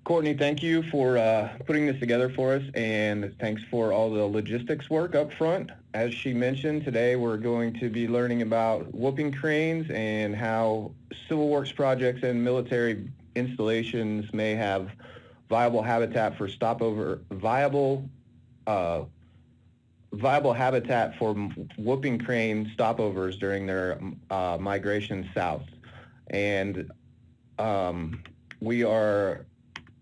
Courtney, thank you for putting this together for us, and thanks for all the logistics work up front. As she mentioned, today we're going to be learning about whooping cranes and how civil works projects and military installations may have viable habitat for viable habitat for whooping crane stopovers during their migration south. And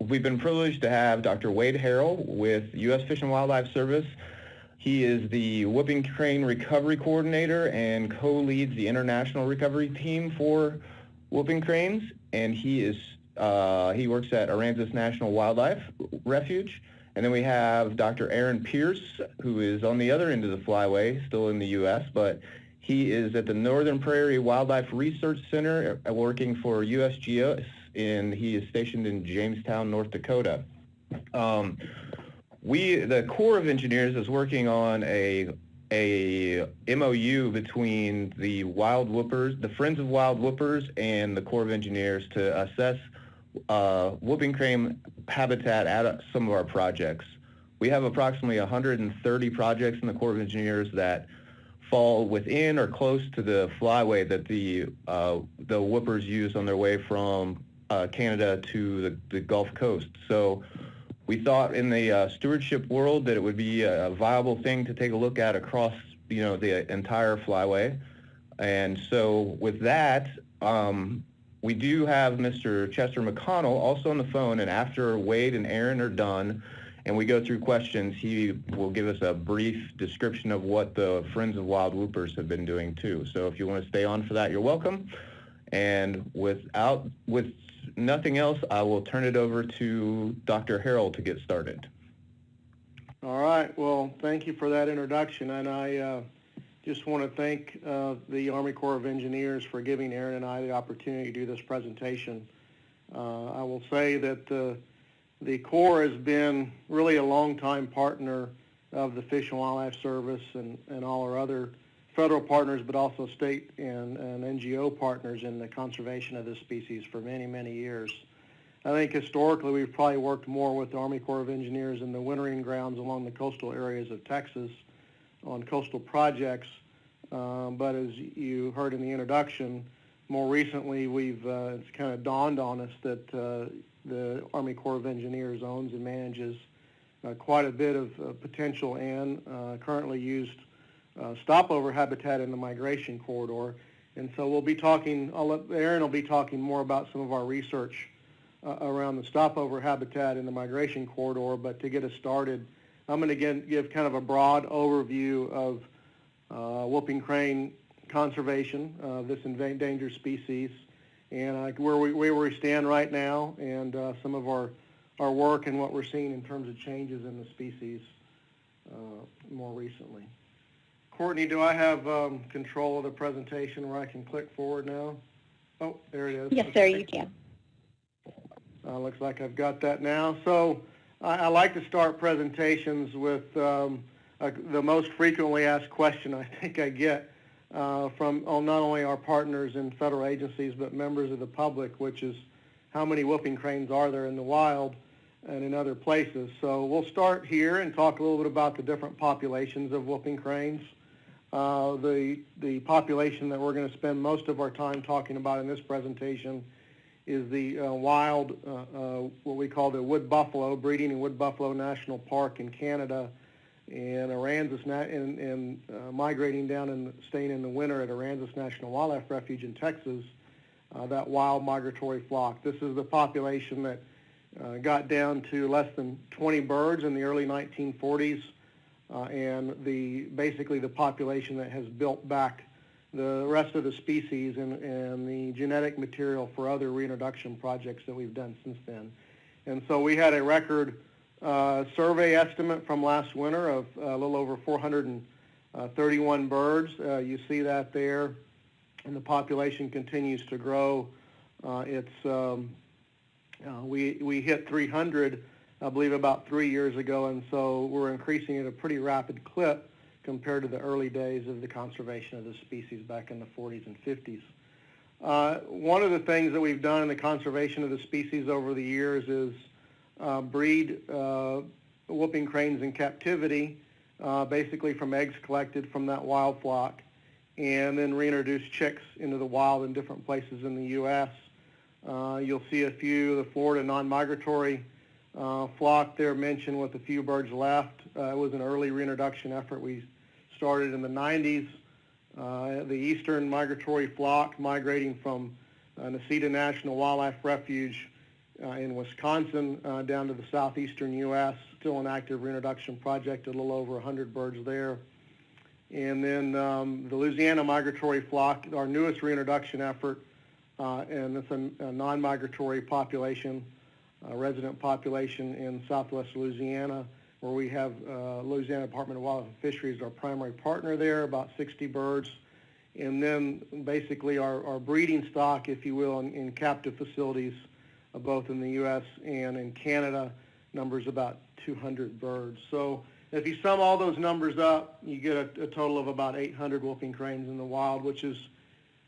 we've been privileged to have Dr. Wade Harrell with U.S. Fish and Wildlife Service. He is the whooping crane recovery coordinator and co-leads the international recovery team for whooping cranes. And he works at Aransas National Wildlife Refuge. And then we have Dr. Aaron Pierce, who is on the other end of the flyway, still in the U.S., but he is at the Northern Prairie Wildlife Research Center working for USGS, and he is stationed in Jamestown, North Dakota. The Corps of Engineers is working on a MOU between the wild whoopers, the Friends of Wild Whoopers, and the Corps of Engineers to assess whooping crane habitat at some of our projects. We have approximately 130 projects in the Corps of Engineers that fall within or close to the flyway that the whoopers use on their way from Canada to the Gulf Coast. So we thought in the stewardship world that it would be a viable thing to take a look at across the entire flyway. And so with that, we do have Mr. Chester McConnell also on the phone, and after Wade and Aaron are done and we go through questions, he will give us a brief description of what the Friends of Wild Whoopers have been doing too. So if you want to stay on for that, you're welcome. And with nothing else, I will turn it over to Dr. Harrell to get started. All right. Well, thank you for that introduction, and I just want to thank the Army Corps of Engineers for giving Aaron and I the opportunity to do this presentation. I will say that the Corps has been really a long-time partner of the Fish and Wildlife Service and all our other federal partners, but also state and NGO partners in the conservation of this species for many, many years. I think historically we've probably worked more with the Army Corps of Engineers in the wintering grounds along the coastal areas of Texas on coastal projects, but as you heard in the introduction, more recently it's kind of dawned on us that the Army Corps of Engineers owns and manages quite a bit of potential and currently used stopover habitat in the migration corridor. And so we'll be talking, Aaron will be talking more about some of our research around the stopover habitat in the migration corridor, but to get us started, I'm going to give kind of a broad overview of whooping crane conservation, this endangered species, and where we stand right now, and some of our work and what we're seeing in terms of changes in the species more recently. Courtney, do I have control of the presentation where I can click forward now? Oh, there it is. Yes, sir, you can. Looks like I've got that now. So I like to start presentations with the most frequently asked question I think I get from not only our partners in federal agencies but members of the public, which is how many whooping cranes are there in the wild and in other places. So we'll start here and talk a little bit about the different populations of whooping cranes. The population that we're going to spend most of our time talking about in this presentation is the wild, what we call the wood buffalo, breeding in Wood Buffalo National Park in Canada, and Aransas, and migrating down and staying in the winter at Aransas National Wildlife Refuge in Texas, that wild migratory flock. This is the population that got down to less than 20 birds in the early 1940s, and basically the population that has built back the rest of the species and the genetic material for other reintroduction projects that we've done since then. And so we had a record survey estimate from last winter of a little over 431 birds. You see that there, and the population continues to grow. We hit 300, I believe, about 3 years ago, and so we're increasing at a pretty rapid clip compared to the early days of the conservation of the species back in the 40s and 50s. One of the things that we've done in the conservation of the species over the years is breed whooping cranes in captivity, basically from eggs collected from that wild flock, and then reintroduce chicks into the wild in different places in the U.S. You'll see a few of the Florida non-migratory flock there mentioned with a few birds left. It was an early reintroduction effort we started in the 90s. The eastern migratory flock migrating from Necedah National Wildlife Refuge in Wisconsin down to the southeastern U.S., still an active reintroduction project, a little over 100 birds there. And then the Louisiana migratory flock, our newest reintroduction effort, and it's a non-migratory population, resident population in southwest Louisiana, where we have Louisiana Department of Wildlife and Fisheries, our primary partner there, about 60 birds. And then basically our breeding stock, if you will, in captive facilities, both in the U.S. and in Canada, numbers about 200 birds. So if you sum all those numbers up, you get a total of about 800 whooping cranes in the wild, which is,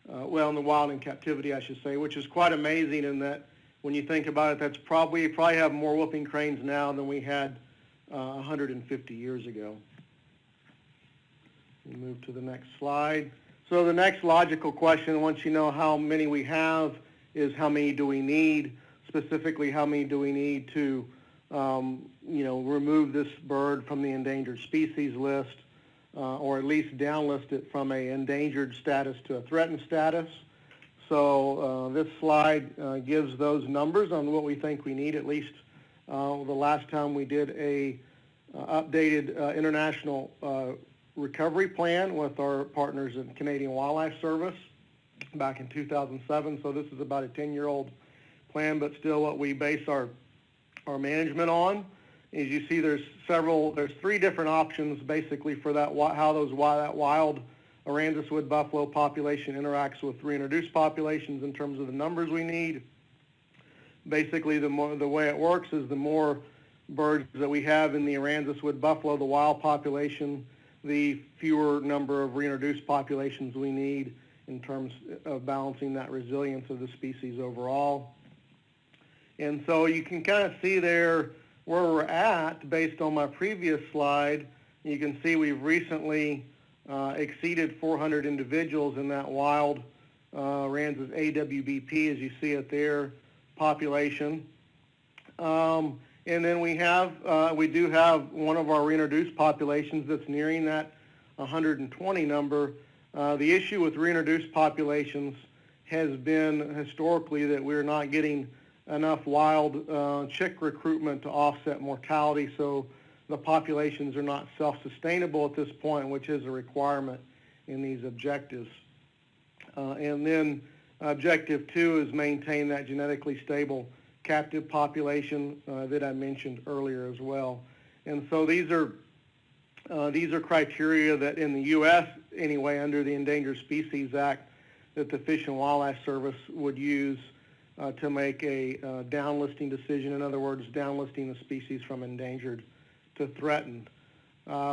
in the wild and captivity, I should say, which is quite amazing in that when you think about it, that's probably have more whooping cranes now than we had 150 years ago. We move to the next slide. So the next logical question, once you know how many we have, is how many do we need? Specifically, how many do we need to, remove this bird from the endangered species list, or at least downlist it from a endangered status to a threatened status? So this slide gives those numbers on what we think we need. At least the last time we did a updated international recovery plan with our partners in Canadian Wildlife Service back in 2007. So this is about a 10-year-old plan, but still what we base our management on. As you see, there's three different options basically for that, how that wild Aransas wood buffalo population interacts with reintroduced populations in terms of the numbers we need. Basically, the way it works is the more birds that we have in the Aransas wood buffalo, the wild population, the fewer number of reintroduced populations we need in terms of balancing that resilience of the species overall. And so you can kind of see there where we're at based on my previous slide. You can see we've recently exceeded 400 individuals in that wild Aransas AWBP, as you see it there, population. And then we do have one of our reintroduced populations that's nearing that 120 number. The issue with reintroduced populations has been historically that we're not getting enough wild chick recruitment to offset mortality, so the populations are not self-sustainable at this point, which is a requirement in these objectives. And then objective 2 is maintain that genetically stable captive population that I mentioned earlier as well. And so these are criteria that in the U.S. anyway, under the Endangered Species Act, that the Fish and Wildlife Service would use to make a downlisting decision. In other words, downlisting the species from endangered to threatened.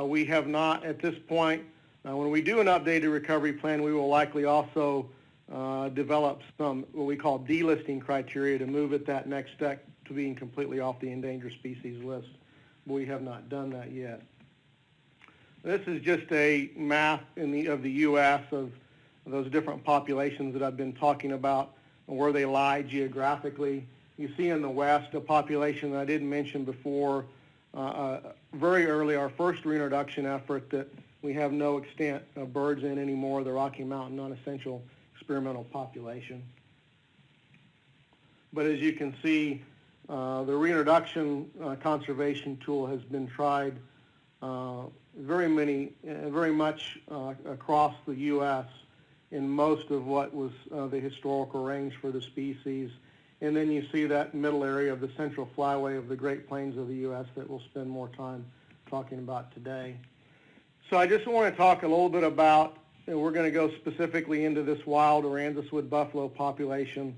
We have not at this point. When we do an updated recovery plan, we will likely also develop some what we call delisting criteria to move it that next step to being completely off the endangered species list. But we have not done that yet. This is just a map of the U.S. of those different populations that I've been talking about and where they lie geographically. You see in the west a population that I didn't mention before, very early, our first reintroduction effort that we have no extant birds in anymore, the Rocky Mountain non-essential experimental population. But as you can see, the reintroduction conservation tool has been tried very much across the U.S. in most of what was the historical range for the species. And then you see that middle area of the Central Flyway of the Great Plains of the U.S. that we'll spend more time talking about today. So I just want to talk a little bit about, and we're going to go specifically into this wild Aransas wood buffalo population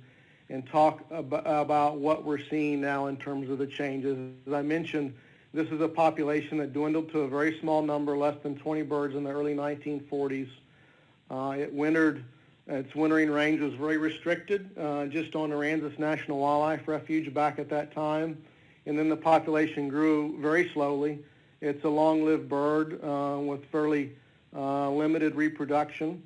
and talk about what we're seeing now in terms of the changes. As I mentioned, this is a population that dwindled to a very small number, less than 20 birds in the early 1940s. It wintered. Its wintering range was very restricted, just on Aransas National Wildlife Refuge back at that time. and then the population grew very slowly. It's a long-lived bird with fairly limited reproduction.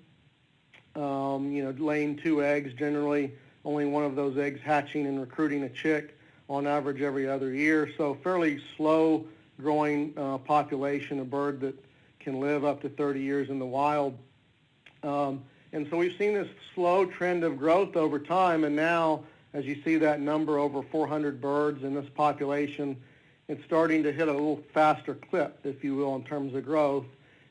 Laying 2 eggs, generally only one of those eggs hatching and recruiting a chick on average every other year. So fairly slow growing population, a bird that can live up to 30 years in the wild. And so we've seen this slow trend of growth over time, and now as you see that number, over 400 birds in this population, it's starting to hit a little faster clip, if you will, in terms of growth.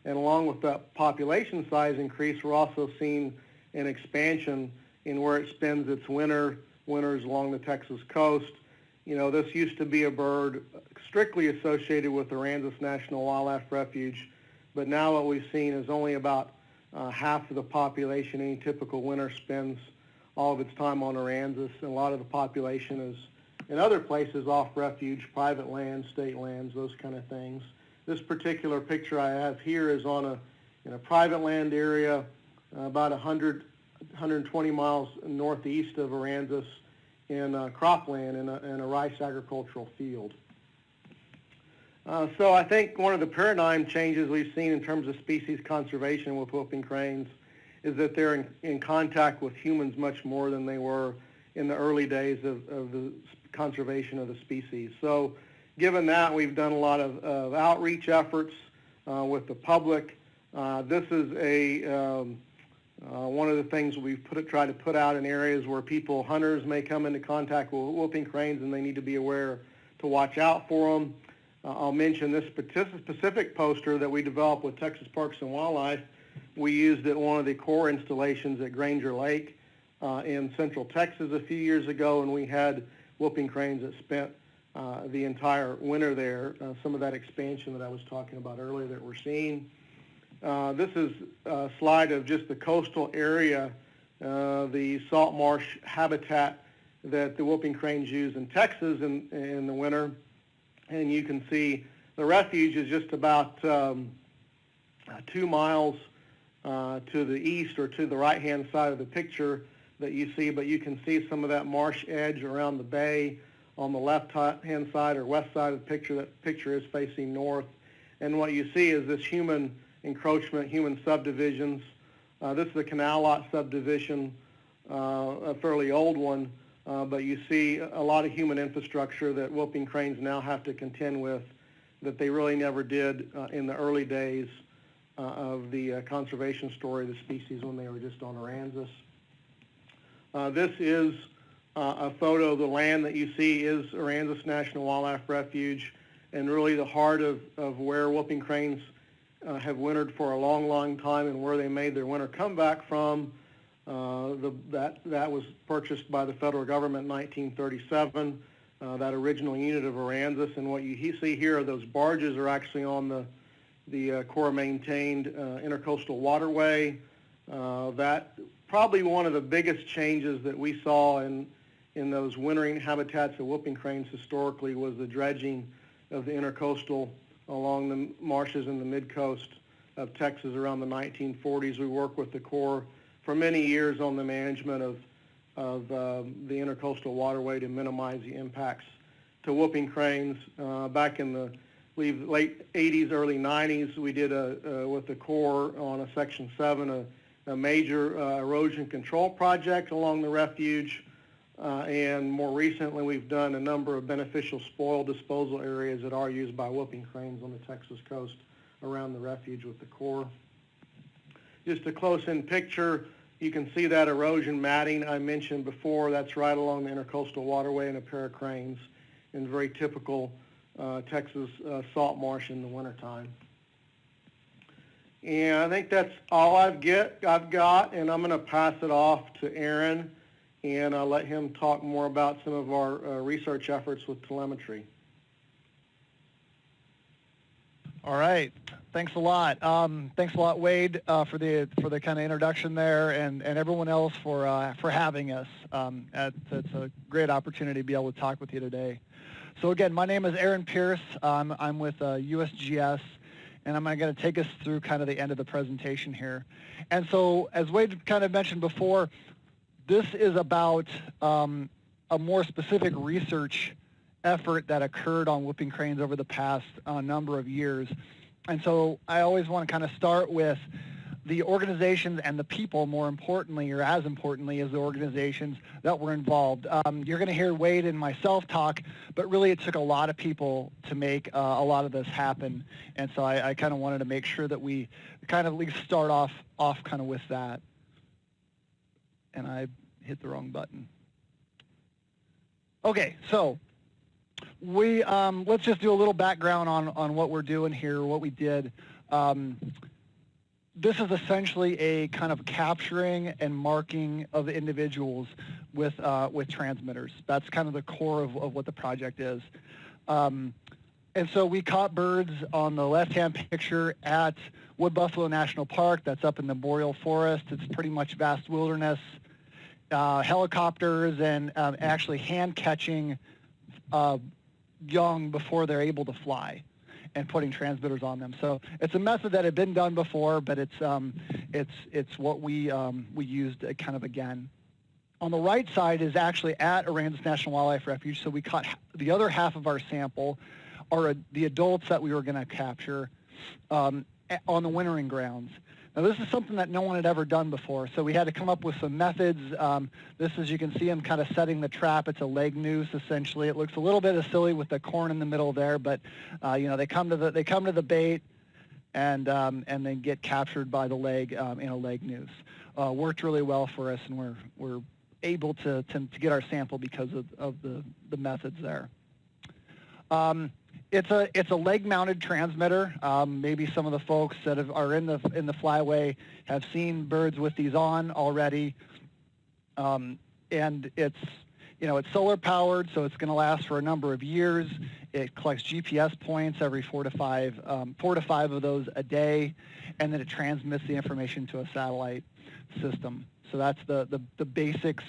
And along with that population size increase, we're also seeing an expansion in where it spends its winters along the Texas coast. This used to be a bird strictly associated with Aransas National Wildlife Refuge, but now what we've seen is only about half of the population, any typical winter, spends all of its time on Aransas, and a lot of the population is in other places off refuge, private lands, state lands, those kind of things. This particular picture I have here is in a private land area about 120 miles northeast of Aransas in cropland in a rice agricultural field. So I think one of the paradigm changes we've seen in terms of species conservation with whooping cranes is that they're in contact with humans much more than they were in the early days of the conservation of the species. So given that, we've done a lot of outreach efforts with the public. This is one of the things we've tried to put out in areas where hunters may come into contact with whooping cranes, and they need to be aware to watch out for them. I'll mention this specific poster that we developed with Texas Parks and Wildlife. We used at one of the core installations at Granger Lake in Central Texas a few years ago, and we had whooping cranes that spent the entire winter there. Some of that expansion that I was talking about earlier that we're seeing. This is a slide of just the coastal area, the salt marsh habitat that the whooping cranes use in Texas in the winter. And you can see the refuge is just about 2 miles to the east or to the right-hand side of the picture that you see, but you can see some of that marsh edge around the bay on the left-hand side or west side of the picture. That picture is facing north. And what you see is this human encroachment, human subdivisions. This is a canal lot subdivision, a fairly old one, but you see a lot of human infrastructure that whooping cranes now have to contend with that they really never did in the early days of the conservation story of the species when they were just on Aransas. This is a photo of the land that you see is Aransas National Wildlife Refuge, and really the heart of where whooping cranes have wintered for a long, long time and where they made their winter comeback from. That was purchased by the federal government in 1937, that original unit of Aransas. And what you see here are those barges are actually on the Corps-maintained intercoastal waterway. That probably one of the biggest changes that we saw in those wintering habitats of whooping cranes historically was the dredging of the intercoastal along the marshes in the mid-coast of Texas around the 1940s. We worked with the Corps for many years on the management of the intercoastal waterway to minimize the impacts to whooping cranes. Back in the late 80s, early 90s, we did with the Corps on a Section 7 a major erosion control project along the refuge. And more recently, we've done a number of beneficial spoil disposal areas that are used by whooping cranes on the Texas coast around the refuge with the Corps. Just a close-in picture, you can see that erosion matting I mentioned before. That's right along the intercoastal waterway and a pair of cranes in very typical Texas salt marsh in the wintertime. And I think that's all I've got, and I'm going to pass it off to Aaron, and I'll let him talk more about some of our research efforts with telemetry. All right. Thanks a lot. Thanks a lot, Wade, for the kind of introduction there, and everyone else for having us. It's a great opportunity to be able to talk with you today. So again, my name is Aaron Pierce. I'm with USGS, and I'm going to take us through kind of the end of the presentation here. And so, as Wade kind of mentioned before, this is about a more specific research effort that occurred on whooping cranes over the past number of years. And so I always want to kind of start with the organizations and the people, more importantly, or as importantly as the organizations that were involved. You're going to hear Wade and myself talk, but really it took a lot of people to make a lot of this happen. And so I kind of wanted to make sure that we kind of at least start off kind of with that. And I hit the wrong button. Okay, so we let's just do a little background on what we're doing here, what we did. This is essentially a kind of capturing and marking of the individuals with transmitters. That's kind of the core of what the project is. And so we caught birds on the left-hand picture at Wood Buffalo National Park. That's up in the boreal forest. It's pretty much vast wilderness. Helicopters and actually hand-catching young before they're able to fly, and putting transmitters on them. So it's a method that had been done before, but it's what we used kind of again. On the right side is actually at Aransas National Wildlife Refuge. So we caught the other half of our sample, or the adults that we were going to capture on the wintering grounds. Now this is something that no one had ever done before, so we had to come up with some methods. This, as you can see, I'm kind of setting the trap. It's a leg noose essentially. It looks a little bit silly with the corn in the middle there, but they come to the bait and then get captured by the leg in a leg noose. Worked really well for us, and we're able to get our sample because of the methods there. It's a leg-mounted transmitter. Maybe some of the folks that are in the Flyway have seen birds with these on already. And it's solar powered, so it's going to last for a number of years. It collects GPS points every 4 to 5 of those a day, and then it transmits the information to a satellite system. So that's the basics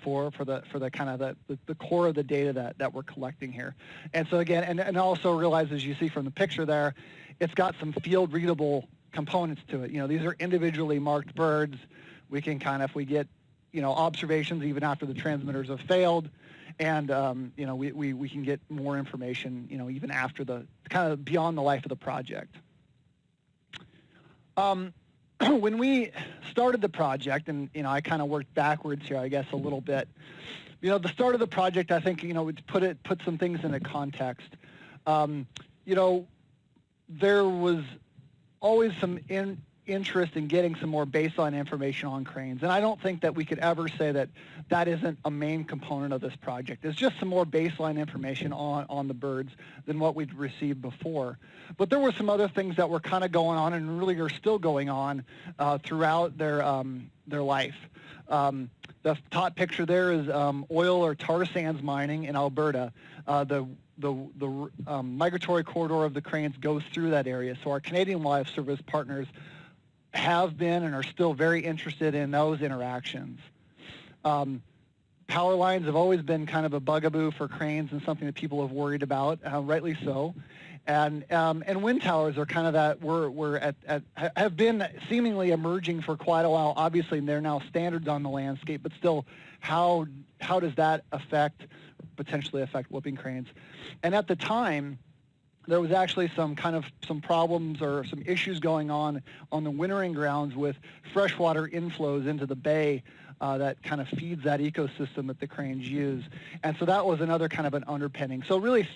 for the kind of the core of the data that we're collecting here. And so again, and also realize, as you see from the picture there, it's got some field readable components to it. These are individually marked birds. We can kind of, if we get, observations even after the transmitters have failed, and we can get more information, even after the kind of beyond the life of the project. When we started the project, and I kind of worked backwards here, I guess, a little bit. The start of the project, I think, would put some things into context. There was always some interest in getting some more baseline information on cranes, and I don't think that we could ever say that isn't a main component of this project. It's just some more baseline information on the birds than what we'd received before. But there were some other things that were kind of going on, and really are still going on throughout their life. The top picture there is oil or tar sands mining in Alberta. The migratory corridor of the cranes goes through that area. So our Canadian Wildlife Service partners have been and are still very interested in those interactions. Power lines have always been kind of a bugaboo for cranes and something that people have worried about, rightly so. And wind towers are kind of that have been seemingly emerging for quite a while. Obviously, they're now standards on the landscape, but still, how does that potentially affect whooping cranes? And at the time, there was actually some problems or some issues going on the wintering grounds with freshwater inflows into the bay that kind of feeds that ecosystem that the cranes use. And so that was another kind of an underpinning. So really,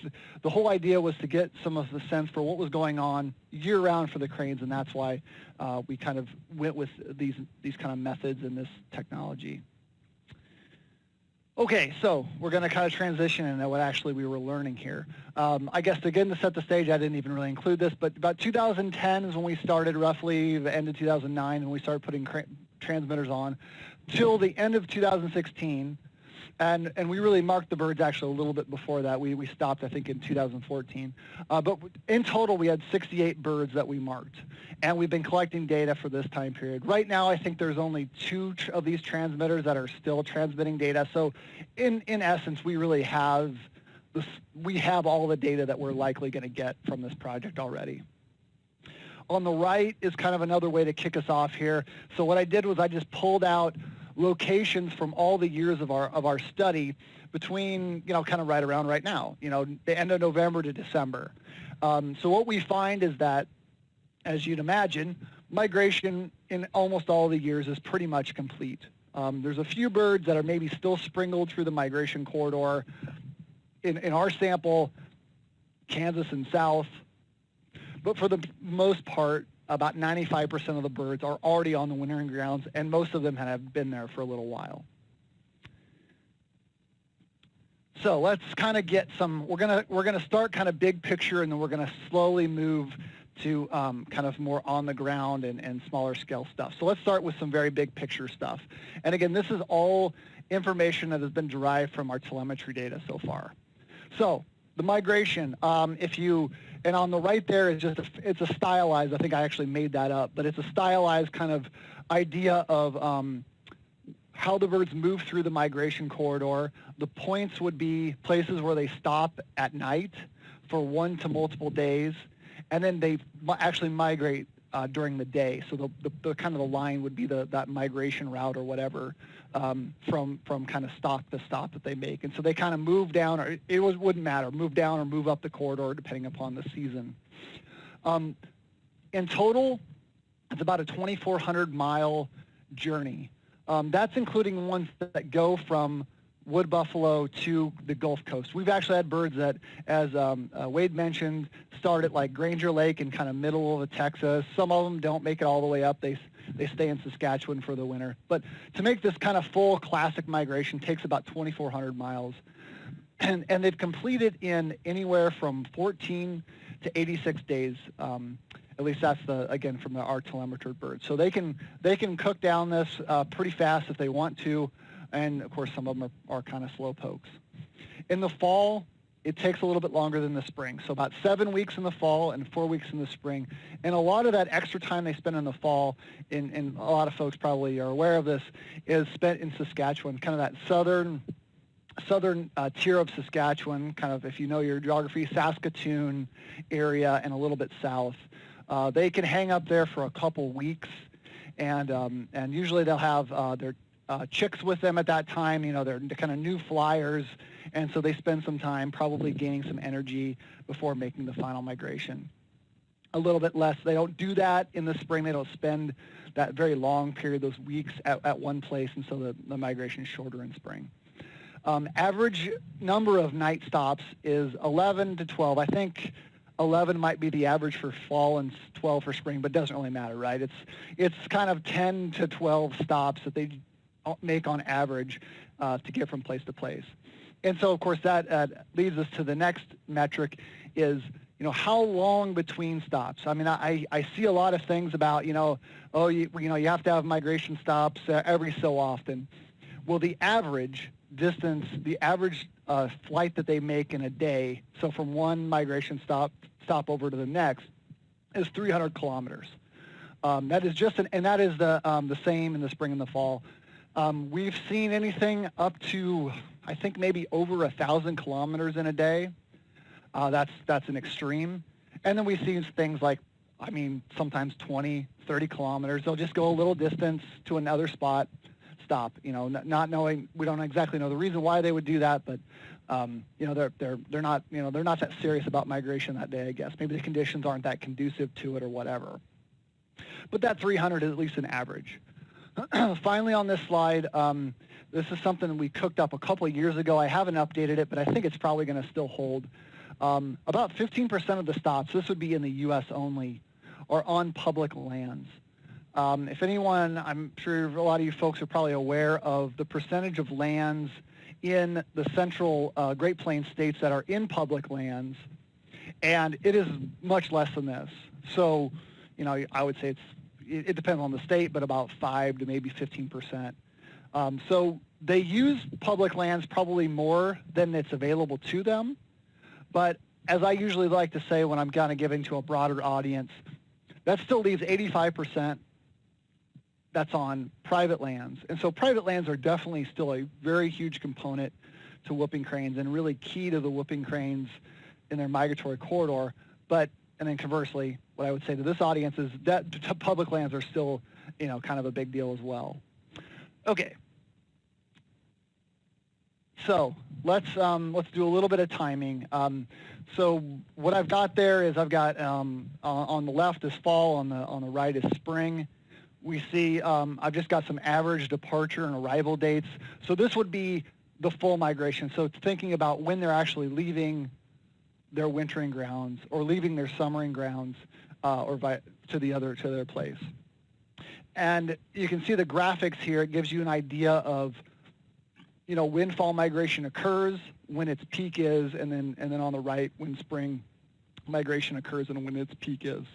the whole idea was to get some of the sense for what was going on year-round for the cranes, and that's why we kind of went with these kind of methods and this technology. Okay, so we're going to kind of transition into what actually we were learning here. I guess, again, to set the stage, I didn't even really include this, but about 2010 is when we started, roughly the end of 2009, when we started putting transmitters on, till the end of 2016, and we really marked the birds actually a little bit before that. We stopped, I think, in 2014. But in total, we had 68 birds that we marked, and we've been collecting data for this time period. Right now, I think there's only 2 of these transmitters that are still transmitting data. So in essence, we really have all the data that we're likely going to get from this project already. On the right is kind of another way to kick us off here. So what I did was I just pulled out locations from all the years of our study between, kind of right around right now, the end of November to December. So what we find is that, as you'd imagine, migration in almost all the years is pretty much complete. There's a few birds that are maybe still sprinkled through the migration corridor. In our sample, Kansas and south, but for the most part, about 95% of the birds are already on the wintering grounds, and most of them have been there for a little while. So let's kind of get some. We're gonna start kind of big picture, and then we're gonna slowly move to kind of more on the ground and smaller scale stuff. So let's start with some very big picture stuff. And again, this is all information that has been derived from our telemetry data so far. So the migration, and on the right there is it's a stylized, I think I actually made that up, but it's a stylized kind of idea of how the birds move through the migration corridor. The points would be places where they stop at night for 1 to multiple days, and then they actually migrate during the day. So the kind of the line would be that migration route or whatever from kind of stop to stop that they make. And so they kind of move down, or wouldn't matter, move down or move up the corridor depending upon the season. In total, it's about a 2,400-mile journey. That's including ones that go from wood buffalo to the Gulf Coast. We've actually had birds that, as Wade mentioned, start at like Granger Lake in kind of middle of Texas. Some of them don't make it all the way up. They stay in Saskatchewan for the winter. But to make this kind of full classic migration takes about 2,400 miles. And they've completed in anywhere from 14 to 86 days. At least that's again from our telemetred birds. So they can cook down this pretty fast if they want to. And of course, some of them are kind of slow pokes. In the fall, it takes a little bit longer than the spring. So about 7 weeks in the fall and 4 weeks in the spring. And a lot of that extra time they spend in the fall, and a lot of folks probably are aware of this, is spent in Saskatchewan, kind of that southern tier of Saskatchewan, kind of, if you know your geography, Saskatoon area and a little bit south. They can hang up there for a couple weeks, and usually they'll have their chicks with them at that time. They're kind of new flyers, and so they spend some time probably gaining some energy before making the final migration. A little bit less. They don't do that in the spring. They don't spend that very long period, those weeks at one place, and so the migration is shorter in spring. Average number of night stops is 11 to 12. I think 11 might be the average for fall and 12 for spring, but it doesn't really matter, right? It's kind of 10 to 12 stops that they make on average to get from place to place. And so, of course, that leads us to the next metric is, how long between stops? I mean, I see a lot of things about, you have to have migration stops every so often. Well, the average distance, the average flight that they make in a day, so from one migration stop over to the next, is 300 kilometers. That is that is the same in the spring and the fall. We've seen anything up to, I think, maybe over 1,000 kilometers in a day. That's an extreme. And then we see things like, sometimes 20, 30 kilometers. They'll just go a little distance to another spot, stop. Not knowing, we don't exactly know the reason why they would do that, but they're not that serious about migration that day, I guess. Maybe the conditions aren't that conducive to it or whatever. But that 300 is at least an average. Finally, on this slide, this is something we cooked up a couple of years ago. I haven't updated it, but I think it's probably going to still hold. About 15% of the stops, this would be in the U.S. only, are on public lands. If anyone, I'm sure a lot of you folks are probably aware of the percentage of lands in the central Great Plains states that are in public lands, and it is much less than this. So, I would say it depends on the state, but about 5 to maybe 15%. So they use public lands probably more than it's available to them. But as I usually like to say when I'm kind of giving to a broader audience, that still leaves 85% that's on private lands. And so private lands are definitely still a very huge component to whooping cranes and really key to the whooping cranes in their migratory corridor. And then conversely, what I would say to this audience is that public lands are still, kind of a big deal as well. Okay, So let's do a little bit of timing. So what I've got there is I've got on the left is fall, on the right is spring. We see I've just got some average departure and arrival dates. So this would be the full migration. So thinking about when they're actually leaving their wintering grounds or leaving their summering grounds to their place. And you can see the graphics here. It gives you an idea of when fall migration occurs, when its peak is, and then on the right when spring migration occurs and when its peak is.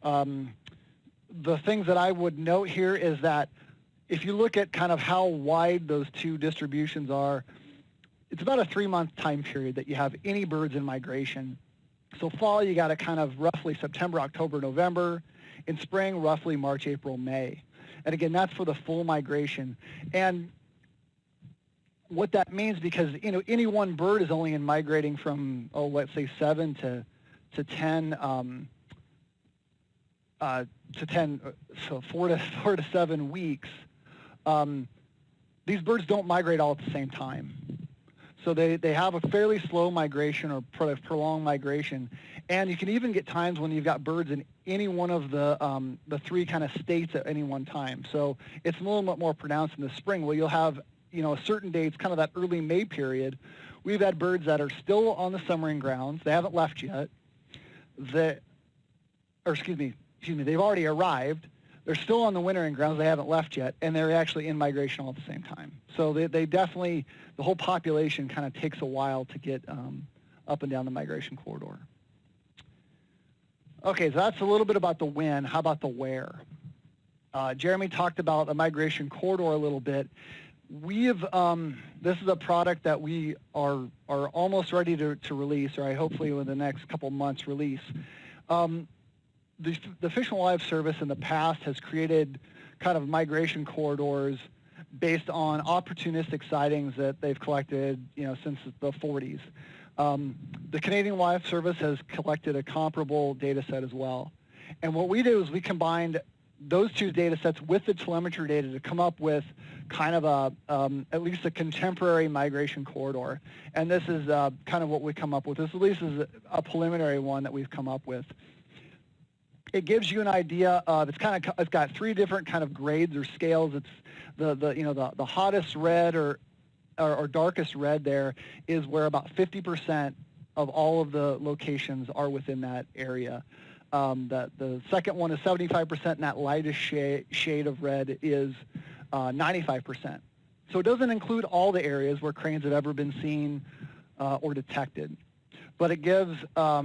The things that I would note here is that if you look at kind of how wide those two distributions are, it's about a 3-month time period that you have any birds in migration. So fall, you got a kind of roughly September, October, November. In spring, roughly March, April, May. And again, that's for the full migration. And what that means, because any one bird is only migrating from let's say 7 to 10 so 4 to 7 weeks. These birds don't migrate all at the same time. So they have a fairly slow migration or prolonged migration. And you can even get times when you've got birds in any one of the 3 kind of states at any one time. So it's a little bit more pronounced in the spring, where you'll have certain dates, kind of that early May period. We've had birds that are still on the summering grounds. They haven't left yet. They've already arrived. They're still on the wintering grounds. They haven't left yet, and they're actually in migration all at the same time. So they definitely, the whole population kind of takes a while to get up and down the migration corridor. Okay, so that's a little bit about the when. How about the where? Jeremy talked about the migration corridor a little bit. This is a product that we are almost ready to release, or I hopefully within the next couple months release. The Fish and Wildlife Service in the past has created kind of migration corridors based on opportunistic sightings that they've collected, since the 40s. The Canadian Wildlife Service has collected a comparable data set as well. And what we do is we combined those two data sets with the telemetry data to come up with kind of at least a contemporary migration corridor. And this is kind of what we come up with. This at least is a preliminary one that we've come up with. It gives you an idea of, it's got 3 different kind of grades or scales. It's the hottest red or darkest red there is where about 50% of all of the locations are within that area. The second one is 75%, and that lightest shade of red is 95%. So it doesn't include all the areas where cranes have ever been seen or detected, but it gives a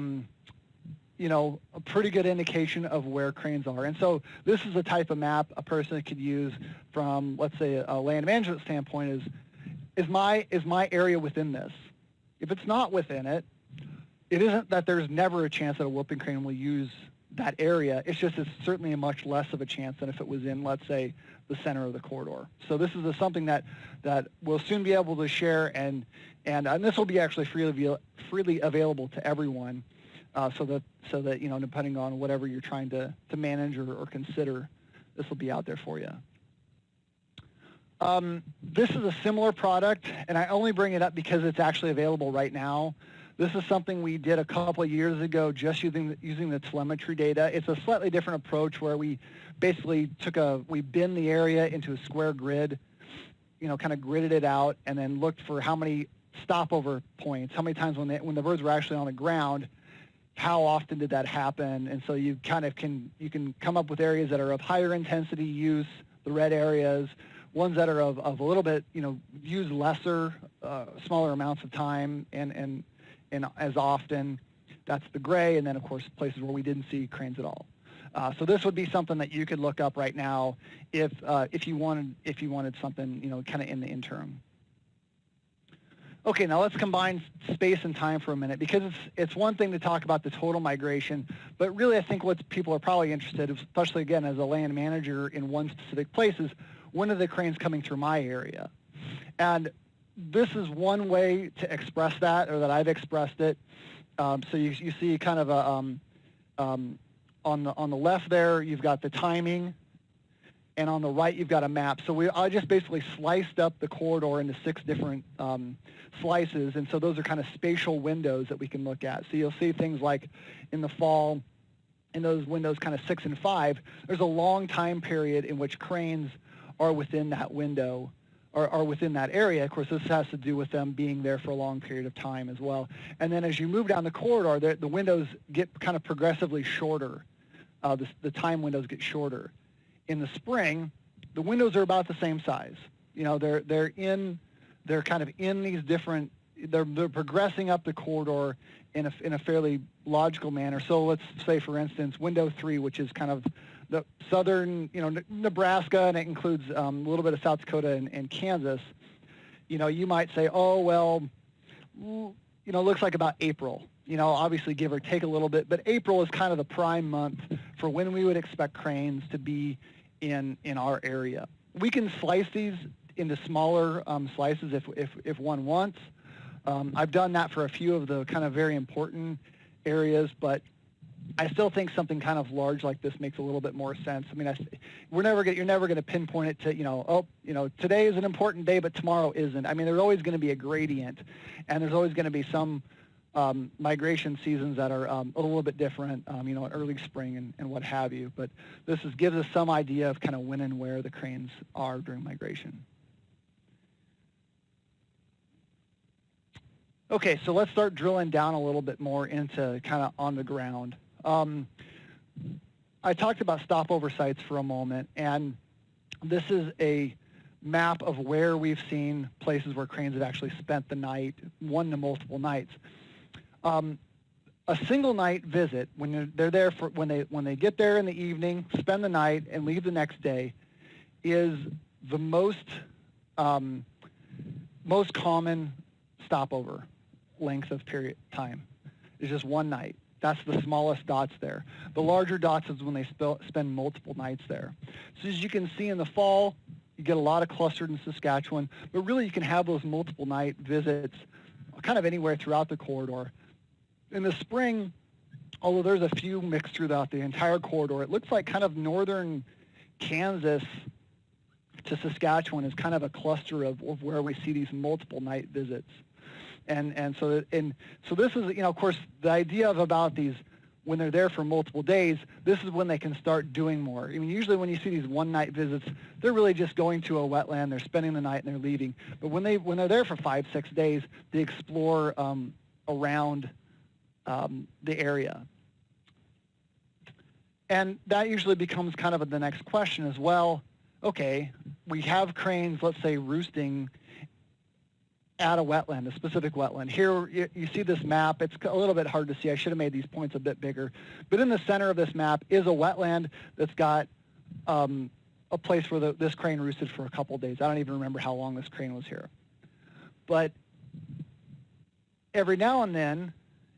pretty good indication of where cranes are. And so this is a type of map a person could use from, let's say, a land management standpoint. Is my area within this? If it's not within it, it isn't that there's never a chance that a whooping crane will use that area. It's just it's certainly a much less of a chance than if it was in, let's say, the center of the corridor. So this is something that we'll soon be able to share, and this will be actually freely available to everyone, so that depending on whatever you're trying to manage or consider, this will be out there for you. This is a similar product, and I only bring it up because it's actually available right now. This is something we did a couple of years ago just using the telemetry data. It's a slightly different approach where we basically we binned the area into a square grid, kind of gridded it out, and then looked for how many stopover points, how many times when the birds were actually on the ground, how often did that happen. And so you kind of can come up with areas that are of higher intensity use, the red areas, ones that are of a little bit, used lesser, smaller amounts of time and as often, that's the gray, and then of course places where we didn't see cranes at all. So this would be something that you could look up right now if you wanted something kind of in the interim. Okay, now let's combine space and time for a minute, because it's one thing to talk about the total migration, but really I think what people are probably interested in, especially again as a land manager in one specific place, is when are the cranes coming through my area? And this is one way to express that, or that I've expressed it. So you see kind of on the left there, you've got the timing, and on the right you've got a map. So I just basically sliced up the corridor into 6 different slices, and so those are kind of spatial windows that we can look at. So you'll see things like in the fall, in those windows kind of 6 and 5, there's a long time period in which cranes are within that window, or are within that area. Of course, this has to do with them being there for a long period of time as well. And then as you move down the corridor, the windows get kind of progressively shorter. The time windows get shorter. In the spring, the windows are about the same size. You know, they're kind of in these different, they're progressing up the corridor in a fairly logical manner. So let's say, for instance, window 3, which is kind of the southern, Nebraska, and it includes a little bit of South Dakota and Kansas. You might say, oh, well, looks like about April. Obviously give or take a little bit, but April is kind of the prime month for when we would expect cranes to be in our area. We can slice these into smaller slices if one wants. I've done that for a few of the kind of very important areas, but I still think something kind of large like this makes a little bit more sense. I mean, you're never going to pinpoint it to, today is an important day, but tomorrow isn't. I mean, there's always going to be a gradient, and there's always going to be some migration seasons that are a little bit different, in early spring and what have you. But this gives us some idea of kind of when and where the cranes are during migration. Okay, so let's start drilling down a little bit more into kind of on the ground. I talked about stopover sites for a moment, and this is a map of where we've seen places where cranes have actually spent the night, 1 to multiple nights. A single night visit, when they're there for when they get there in the evening, spend the night, and leave the next day, is the most common stopover length of period time. It's just 1 night. That's the smallest dots there. The larger dots is when they spend multiple nights there. So as you can see in the fall, you get a lot of clustered in Saskatchewan, but really you can have those multiple night visits kind of anywhere throughout the corridor. In the spring, although there's a few mixed throughout the entire corridor, it looks like kind of northern Kansas to Saskatchewan is kind of a cluster of where we see these multiple night visits. And so this is, of course, the idea about these, when they're there for multiple days, this is when they can start doing more. I mean, usually when you see these 1-night visits, they're really just going to a wetland, they're spending the night, and they're leaving. But when they're there for 5-6 days, they explore around the area. And that usually becomes kind of the next question as well. Okay, we have cranes, let's say, roosting at a wetland, a specific wetland. Here you see this map. It's a little bit hard to see. I should have made these points a bit bigger. But in the center of this map is a wetland that's got a place where this crane roosted for a couple of days. I don't even remember how long this crane was here. But every now and then,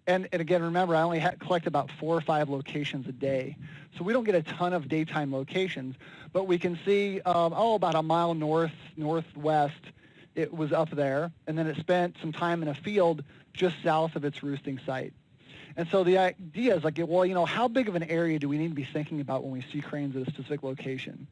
and again, remember, I only collect about 4 or 5 locations a day. So we don't get a ton of daytime locations, but we can see, about a mile northwest, it was up there, and then it spent some time in a field just south of its roosting site. And so the idea is like, well, how big of an area do we need to be thinking about when we see cranes at a specific location?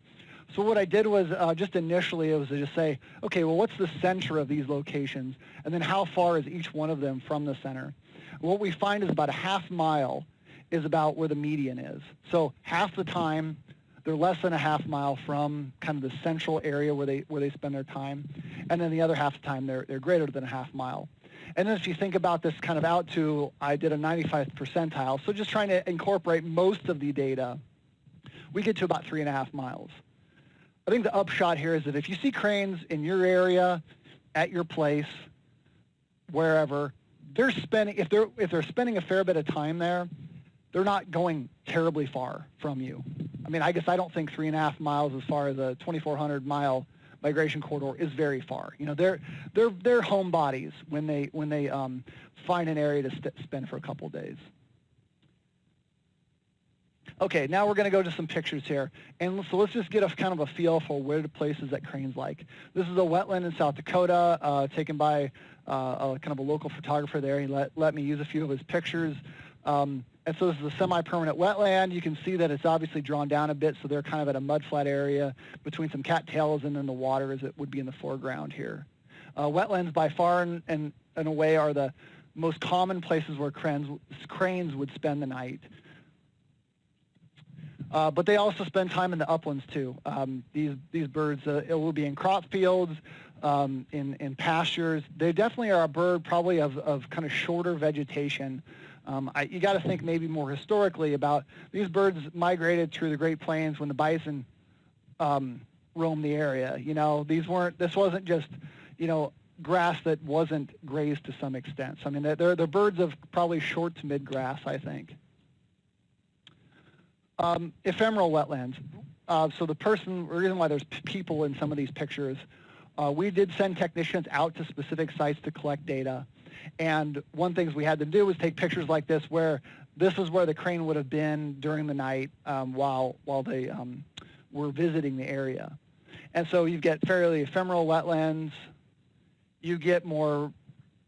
So what I did was just initially, it was to just say, okay, well, what's the center of these locations? And then how far is each one of them from the center? And what we find is about a half mile is about where the median is. So half the time, they're less than a half mile from kind of the central area where they spend their time. And then the other half the time, they're greater than a half mile. And then if you think about this kind of out to, I did a 95th percentile, so just trying to incorporate most of the data, we get to about 3.5 miles. I think the upshot here is that if you see cranes in your area, at your place, wherever, they're spending, if they're spending a fair bit of time there, they're not going terribly far from you. I mean, I guess I don't think 3.5 miles as far as a 2,400 mile migration corridor is very far. They're home bodies when they find an area to spend for a couple of days. Okay, now we're going to go to some pictures here. And so let's just get a kind of a feel for where the places that cranes like. This is a wetland in South Dakota taken by kind of a local photographer there. He let me use a few of his pictures. And so this is a semi-permanent wetland. You can see that it's obviously drawn down a bit, so they're kind of at a mudflat area between some cattails and then the water as it would be in the foreground here. Wetlands by far and away are the most common places where cranes would spend the night. But they also spend time in the uplands too. These birds it will be in crop fields, in pastures. They definitely are a bird probably of kind of shorter vegetation. You got to think maybe more historically about these birds migrated through the Great Plains when the bison roamed the area. You know, this wasn't just, you know, grass that wasn't grazed to some extent. So I mean, they're birds of probably short to mid grass, I think. Ephemeral wetlands. So the reason why there's people in some of these pictures, we did send technicians out to specific sites to collect data. And one thing we had to do was take pictures like this where this is where the crane would have been during the night while they were visiting the area. And so you get fairly ephemeral wetlands. You get more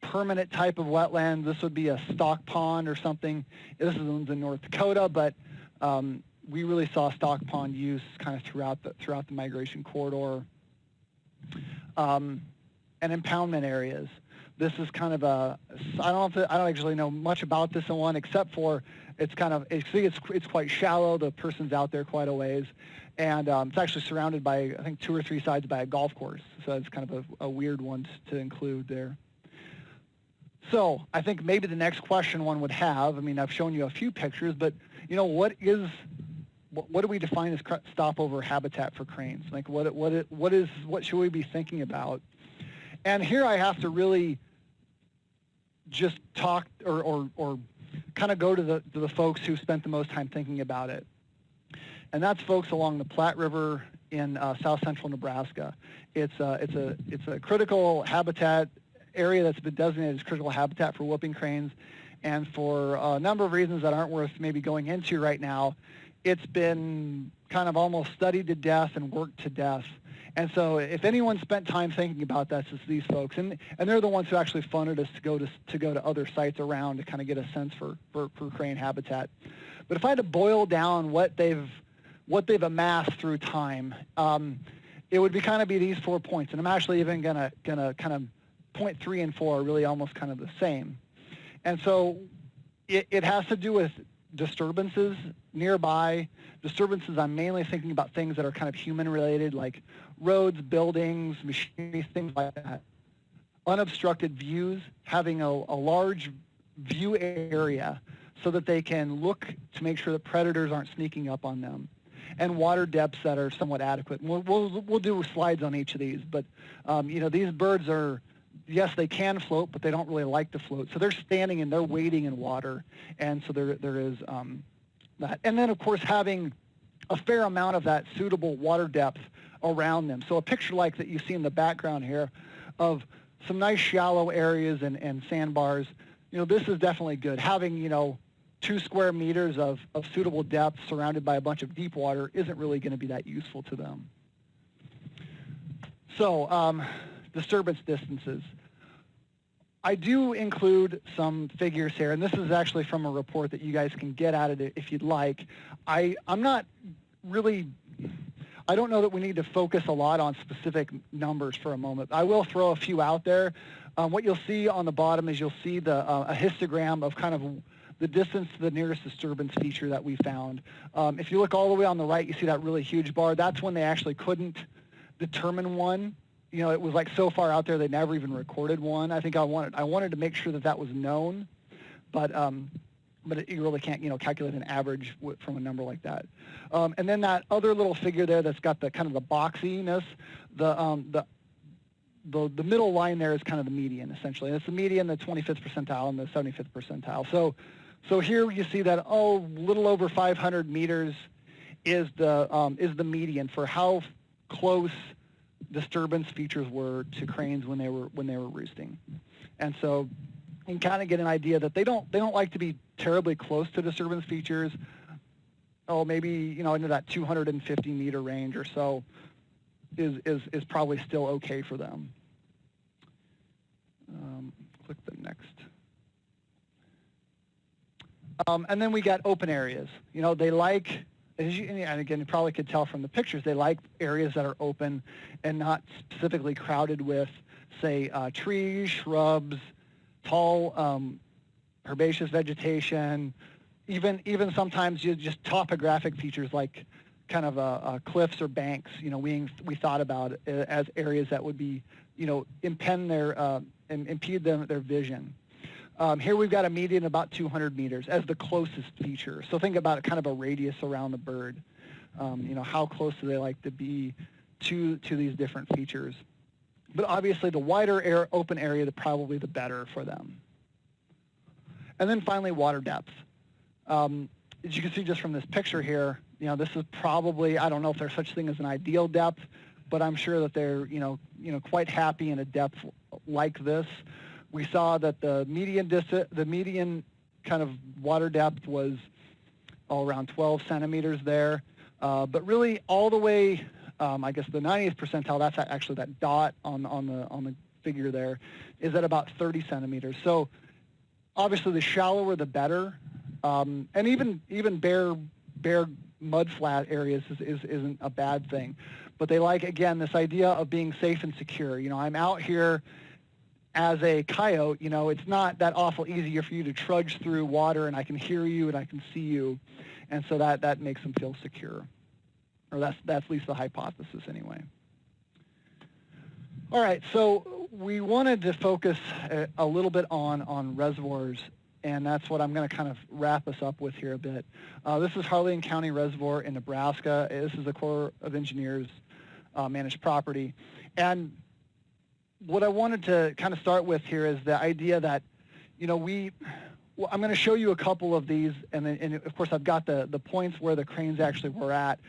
permanent type of wetland. This would be a stock pond or something. This is in North Dakota, but we really saw stock pond use kind of throughout the migration corridor. And impoundment areas. This is kind of I don't actually know much about this one except for it's quite shallow. The person's out there quite a ways, and it's actually surrounded by, I think, 2 or 3 sides by a golf course. So it's kind of a weird one to include there. So I think maybe the next question one would have, I mean, I've shown you a few pictures, but you know, what do we define as stopover habitat for cranes? Like what should we be thinking about? And here I have to really just talk or kind of go to the folks who spent the most time thinking about it. And that's folks along the Platte River in south central Nebraska. It's a critical habitat area that's been designated as critical habitat for whooping cranes. And for a number of reasons that aren't worth maybe going into right now, it's been kind of almost studied to death and worked to death. And so if anyone spent time thinking about that, it's these folks. And they're the ones who actually funded us to go to other sites around to kind of get a sense for crane habitat. But if I had to boil down what they've amassed through time, it would be these 4 points. And I'm actually even gonna kind of point 3 and 4 are really almost kind of the same. And so it has to do with disturbances nearby. Disturbances, I'm mainly thinking about things that are kind of human-related, like roads, buildings, machinery, things like that. Unobstructed views, having a large view area so that they can look to make sure that predators aren't sneaking up on them. And water depths that are somewhat adequate. We'll do slides on each of these, but you know, these birds are, yes, they can float, but they don't really like to float. So they're standing and they're wading in water, and so there is that. And then, of course, having a fair amount of that suitable water depth around them. So a picture like that you see in the background here of some nice shallow areas and sandbars, you know, this is definitely good. Having, you know, 2 square meters of suitable depth surrounded by a bunch of deep water isn't really going to be that useful to them. So disturbance distances. I do include some figures here, and this is actually from a report that you guys can get out of it if you'd like. I'm not really, I don't know that we need to focus a lot on specific numbers for a moment. I will throw a few out there. What you'll see on the bottom is you'll see a histogram of kind of the distance to the nearest disturbance feature that we found. If you look all the way on the right, you see that really huge bar. That's when they actually couldn't determine one. You know, it was like so far out there they never even recorded one. I think I wanted to make sure that was known, but you really can't, you know, calculate an average from a number like that. And then that other little figure there that's got the kind of the boxiness, the middle line there is kind of the median essentially. And it's the median, the 25th percentile, and the 75th percentile. So here you see that little over 500 meters is the median for how close disturbance features were to cranes when they were roosting. And so you can kind of get an idea that they don't like to be terribly close to disturbance features. Maybe, you know, into that 250 meter range or so is probably still okay for them. Click the next. And then we got open areas. You know, they like, and again, you probably could tell from the pictures, they like areas that are open and not specifically crowded with, say, trees, shrubs, tall herbaceous vegetation, even sometimes just topographic features like kind of cliffs or banks. You know, we thought about as areas that would be, you know, impede their vision. Here we've got a median about 200 meters as the closest feature. So think about kind of a radius around the bird. You know, how close do they like to be to these different features? But obviously, the wider open area, probably the better for them. And then finally, water depth. As you can see just from this picture here, you know, this is probably, I don't know if there's such thing as an ideal depth, but I'm sure that they're, you know, quite happy in a depth like this. We saw that the median kind of water depth was around 12 centimeters there, but really all the way, I guess the 90th percentile, that's actually that dot on the figure there, is at about 30 centimeters. So obviously the shallower the better, and even bare mud flat areas isn't a bad thing. But they like, again, this idea of being safe and secure. You know, I'm out here as a coyote, you know, it's not that awful easier for you to trudge through water and I can hear you and I can see you. And so that makes them feel secure. Or that's at least the hypothesis anyway. All right, so we wanted to focus a little bit on reservoirs, and that's what I'm going to kind of wrap us up with here a bit. This is Harlan County Reservoir in Nebraska. This is the Corps of Engineers managed property. And what I wanted to kind of start with here is the idea that, you know, I'm going to show you a couple of these, and of course I've got the points where the cranes actually were at.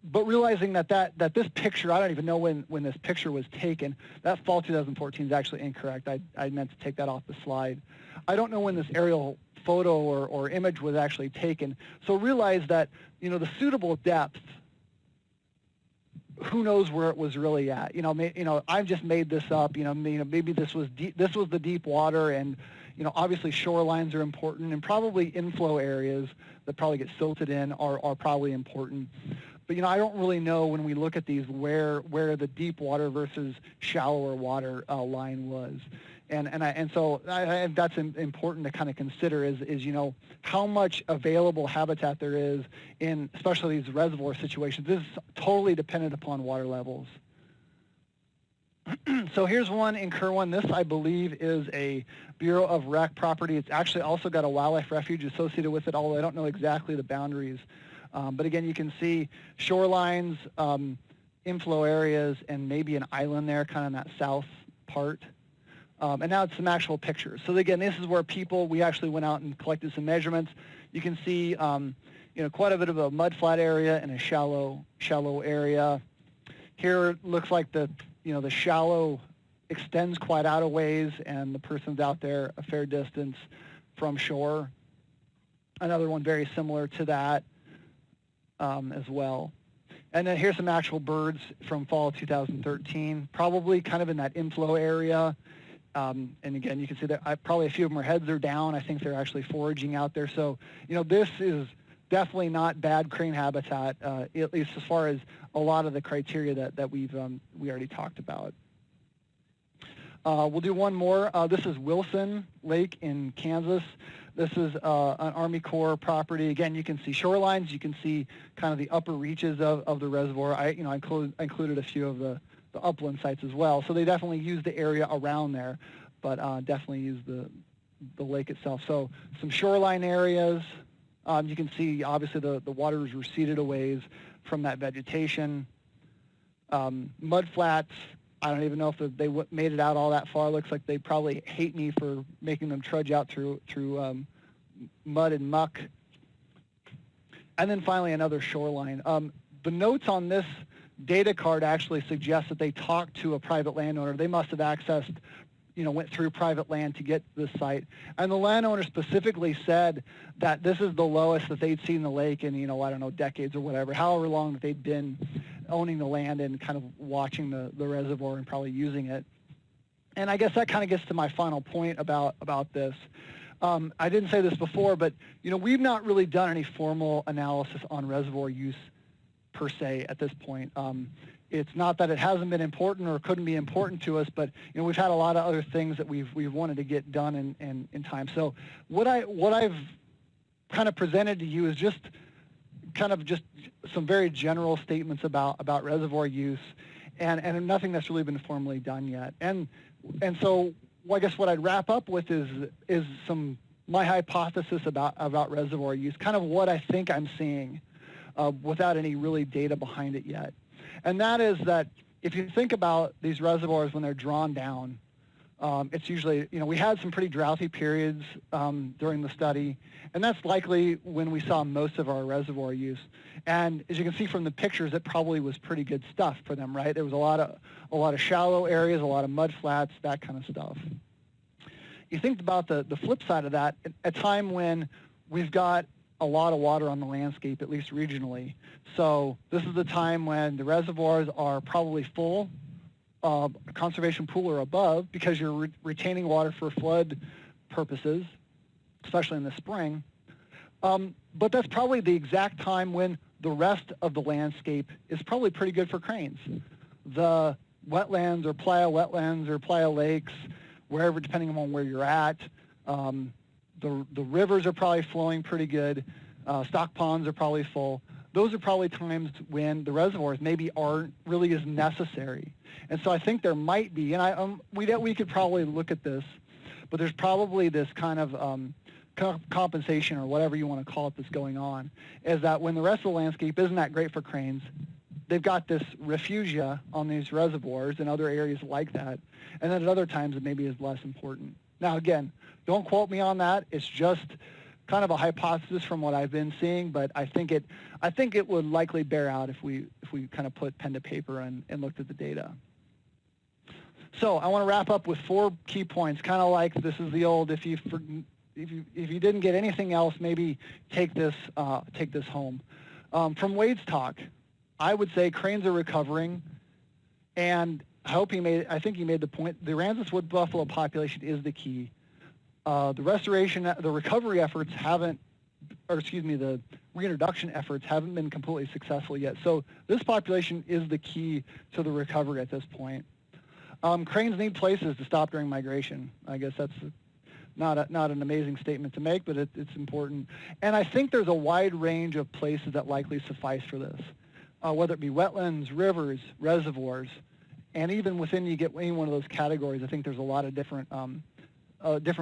But realizing that this picture, I don't even know when this picture was taken. That fall 2014 is actually incorrect. I meant to take that off the slide. I don't know when this aerial photo or image was actually taken. So realize that, you know, the suitable depth, who knows where it was really at? You know, I've just made this up. You know, maybe this was the deep water, and you know, obviously shorelines are important, and probably inflow areas that probably get silted in are probably important. But, you know, I don't really know when we look at these where the deep water versus shallower water line was. And so that's important to kind of consider is, you know, how much available habitat there is in, especially these reservoir situations. This is totally dependent upon water levels. So here's one in Kerwin. This, I believe, is a Bureau of Rec property. It's actually also got a wildlife refuge associated with it, although I don't know exactly the boundaries. But again, you can see shorelines, inflow areas, and maybe an island there, kind of in that south part. And now it's some actual pictures. So again, this is where we actually went out and collected some measurements. You can see, you know, quite a bit of a mud flat area and a shallow area. Here it looks like the shallow extends quite out a ways, and the person's out there a fair distance from shore. Another one very similar to that. As well. And then here's some actual birds from fall of 2013, probably kind of in that inflow area. And again, you can see that probably a few of them, their heads are down. I think they're actually foraging out there. So, you know, this is definitely not bad crane habitat, at least as far as a lot of the criteria that we already talked about. We'll do one more. This is Wilson Lake in Kansas. This is an Army Corps property. Again, you can see shorelines. You can see kind of the upper reaches of the reservoir. I included a few of the upland sites as well. So they definitely use the area around there, but definitely use the lake itself. So some shoreline areas. You can see, obviously, the water is receded a ways from that vegetation. Mud flats. I don't even know if they made it out all that far. Looks like they probably hate me for making them trudge out through mud and muck. And then finally, another shoreline. The notes on this data card actually suggest that they talked to a private landowner. They must have accessed, you know, went through private land to get to this site. And the landowner specifically said that this is the lowest that they'd seen the lake in, you know, I don't know, decades or whatever, however long that they'd been owning the land and kind of watching the reservoir and probably using it. And I guess that kind of gets to my final point about this. I didn't say this before, but we've not really done any formal analysis on reservoir use per se at this point. It's not that it hasn't been important or couldn't be important to us, but we've had a lot of other things that we've wanted to get done in time. So what I've kind of presented to you is just some very general statements about reservoir use, and nothing that's really been formally done yet. And so I guess what I'd wrap up with is my hypothesis about reservoir use, kind of what I think I'm seeing, without any really data behind it yet. And that is that if you think about these reservoirs when they're drawn down, it's usually, we had some pretty droughty periods during the study, and that's likely when we saw most of our reservoir use. And as you can see from the pictures, it probably was pretty good stuff for them, right? There was a lot of shallow areas, a lot of mud flats, that kind of stuff. You think about the flip side of that, a time when we've got a lot of water on the landscape, at least regionally. So this is the time when the reservoirs are probably full, conservation pool or above, because you're retaining water for flood purposes, especially in the spring. But that's probably the exact time when the rest of the landscape is probably pretty good for cranes. The wetlands or playa lakes, wherever, depending on where you're at, the rivers are probably flowing pretty good. Stock ponds are probably full. Those are probably times when the reservoirs maybe aren't really as necessary. And so I think there might be, and we could probably look at this, but there's probably this kind of compensation or whatever you want to call it that's going on, is that when the rest of the landscape isn't that great for cranes, they've got this refugia on these reservoirs and other areas like that, and then at other times it maybe is less important. Now again, don't quote me on that. It's just kind of a hypothesis from what I've been seeing, but I think it would likely bear out if we kind of put pen to paper and looked at the data. So I want to wrap up with 4 key points, kind of like this is the old if you didn't get anything else, maybe take this home. From Wade's talk, I would say cranes are recovering, and I think he made the point, the Aransas wood buffalo population is the key. The recovery efforts the reintroduction efforts haven't been completely successful yet. So this population is the key to the recovery at this point. Cranes need places to stop during migration. I guess that's not an amazing statement to make, but it's important. And I think there's a wide range of places that likely suffice for this, whether it be wetlands, rivers, reservoirs, and even within you get any one of those categories, I think there's a lot of different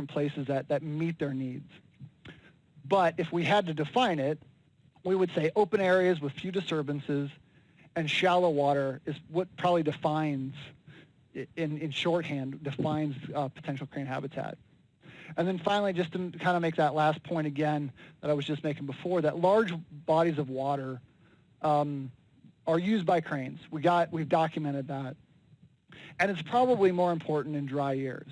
places that meet their needs. But if we had to define it, we would say open areas with few disturbances and shallow water is what probably defines, in shorthand, defines potential crane habitat. And then finally, just to kind of make that last point again that I was just making before, that large bodies of water are used by cranes. We've documented that. And it's probably more important in dry years.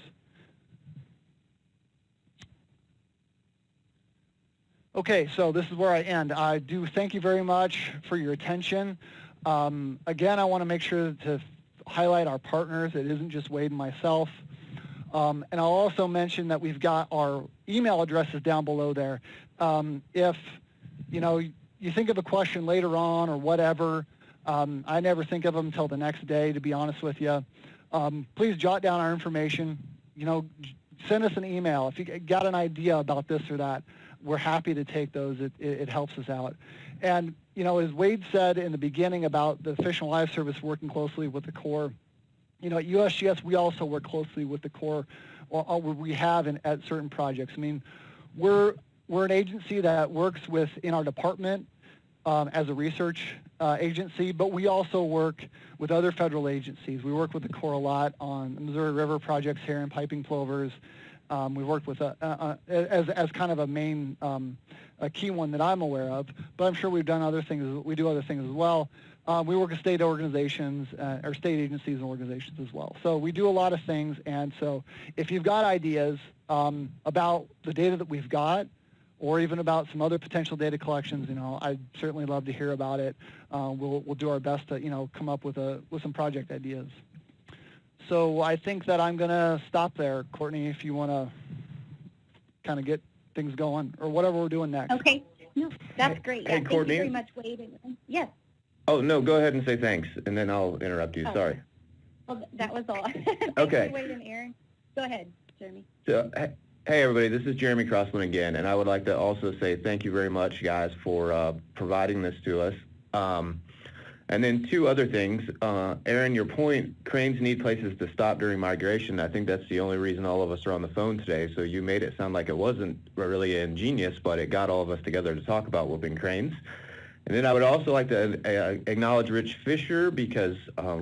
Okay, so this is where I end. I do thank you very much for your attention. Again, I want to make sure to highlight our partners. It isn't just Wade and myself. And I'll also mention that we've got our email addresses down below there. If you think of a question later on or whatever, I never think of them until the next day, to be honest with you. Please jot down our information. Send us an email if you got an idea about this or that. We're happy to take those. It helps us out. And, as Wade said in the beginning about the Fish and Wildlife Service working closely with the Corps, at USGS, we also work closely with the Corps, or we have at certain projects. I mean, we're an agency that works in our department as a research agency, but we also work with other federal agencies. We work with the Corps a lot on Missouri River projects here and piping plovers. We worked with as kind of a main, a key one that I'm aware of, but I'm sure we've done other things. We do other things as well. We work with state organizations, or state agencies and organizations as well. So we do a lot of things, and so if you've got ideas about the data that we've got, or even about some other potential data collections, I'd certainly love to hear about it. We'll do our best to come up with some project ideas. So I think that I'm going to stop there. Courtney, if you want to kind of get things going, or whatever we're doing next. Okay. No, that's great. Yeah, Hey, thank Courtney. you very much, Wade. Yes. Oh, no, go ahead and say thanks, and then I'll interrupt you. Oh. Sorry. Well, that was all. Thank Okay. you, Wade and Aaron. Go ahead, Jeremy. So, hey, everybody, this is Jeremy Crossman again, and I would like to also say thank you very much, guys, for providing this to us. And then two other things. Aaron, your point, cranes need places to stop during migration. I think that's the only reason all of us are on the phone today, so you made it sound like it wasn't really ingenious, but it got all of us together to talk about whooping cranes. And then I would also like to acknowledge Rich Fisher, because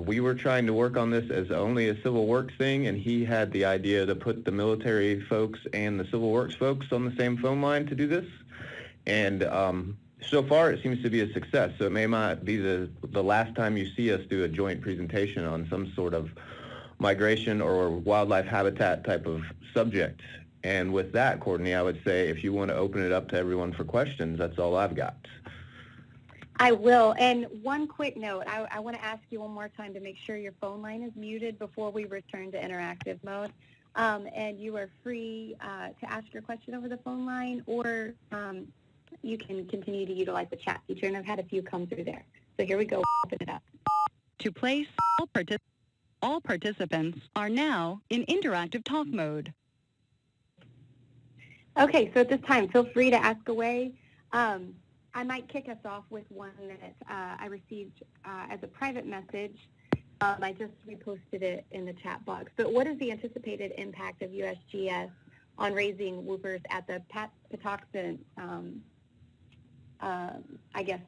we were trying to work on this as only a Civil Works thing, and he had the idea to put the military folks and the Civil Works folks on the same phone line to do this. And so far it seems to be a success, so it may not be the last time you see us do a joint presentation on some sort of migration or wildlife habitat type of subject. And with that, Courtney, I would say if you want to open it up to everyone for questions, that's all I've got. I will. And one quick note, I want to ask you one more time to make sure your phone line is muted before we return to interactive mode. And you are free to ask your question over the phone line, or you can continue to utilize the chat feature. And I've had a few come through there. So here we go. Open it up. To place, all participants are now in interactive talk mode. Okay, so at this time, feel free to ask away. I might kick us off with one that I received as a private message. I just reposted it in the chat box. But what is the anticipated impact of USGS on raising whoopers at the Patuxent, I guess,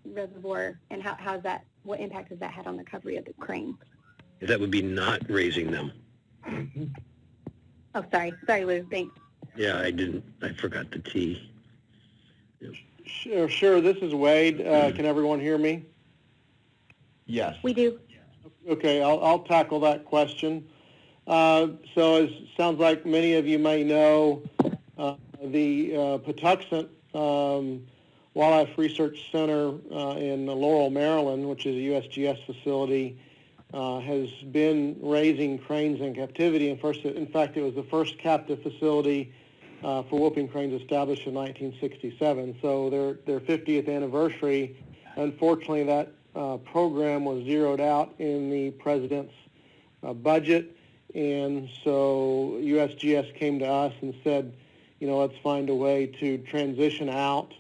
reservoir, and what impact has that had on the recovery of the crane? That would be not raising them. Oh, sorry, Lou, thanks. Yeah, I forgot the T. Sure. This is Wade. Can everyone hear me? Yes. We do. Okay, I'll tackle that question. So it sounds like many of you may know, the Patuxent Wildlife Research Center in Laurel, Maryland, which is a USGS facility, has been raising cranes in captivity. In fact, it was the first captive facility for whooping cranes established in 1967. So their 50th anniversary, unfortunately, that program was zeroed out in the president's budget, and so USGS came to us and said, let's find a way to transition out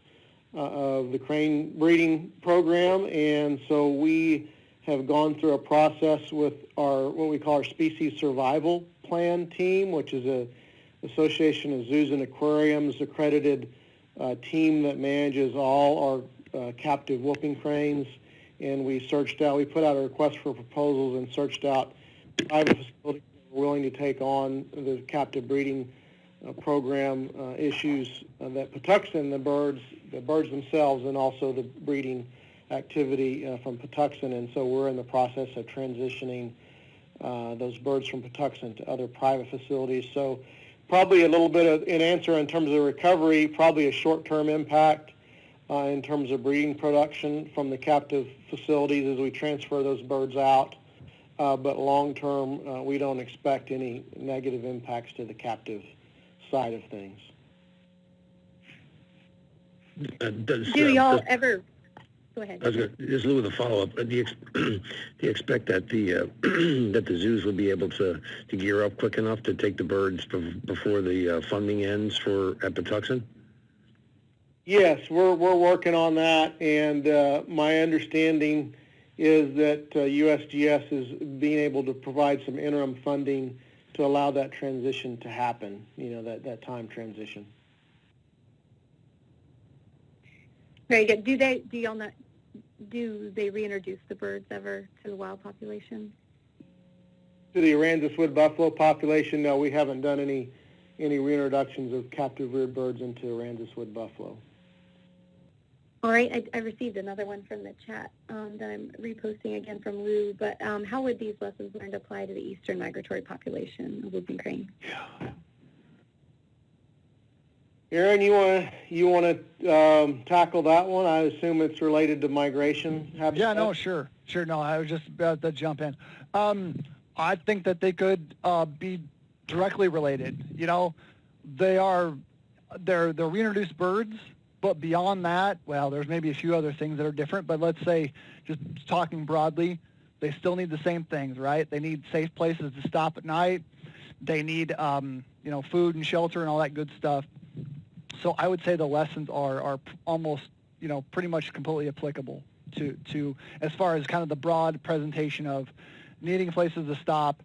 of the crane breeding program. And so we have gone through a process with what we call our species survival plan team, which is a Association of Zoos and Aquariums accredited team that manages all our captive whooping cranes. And we put out a request for proposals and searched out private facilities that were willing to take on the captive breeding program issues that Patuxent, the birds themselves, and also the breeding activity from Patuxent. And so we're in the process of transitioning those birds from Patuxent to other private facilities. So probably a little bit of an answer in terms of recovery, probably a short-term impact in terms of breeding production from the captive facilities as we transfer those birds out. But long-term, we don't expect any negative impacts to the captive side of things. Do y'all ever... Go ahead. Just Lou, with a follow-up. Do you expect that that the zoos will be able to gear up quick enough to take the birds before the funding ends at Patuxent? Yes, we're working on that, and my understanding is that USGS is being able to provide some interim funding to allow that transition to happen. That time transition. Very good. Do they reintroduce the birds ever to the wild population? To the Aransas wood buffalo population, no, we haven't done any reintroductions of captive reared birds into Aransas wood buffalo. All right, I received another one from the chat that I'm reposting again from Lou, but how would these lessons learned apply to the eastern migratory population of whooping crane? Aaron, you want to tackle that one? I assume it's related to migration habitat. Yeah, no, sure. No, I was just about to jump in. I think that they could be directly related. they're reintroduced birds, but beyond that, well, there's maybe a few other things that are different, but let's say, just talking broadly, they still need the same things, right? They need safe places to stop at night. They need, food and shelter and all that good stuff. So I would say the lessons are almost, pretty much completely applicable to as far as kind of the broad presentation of needing places to stop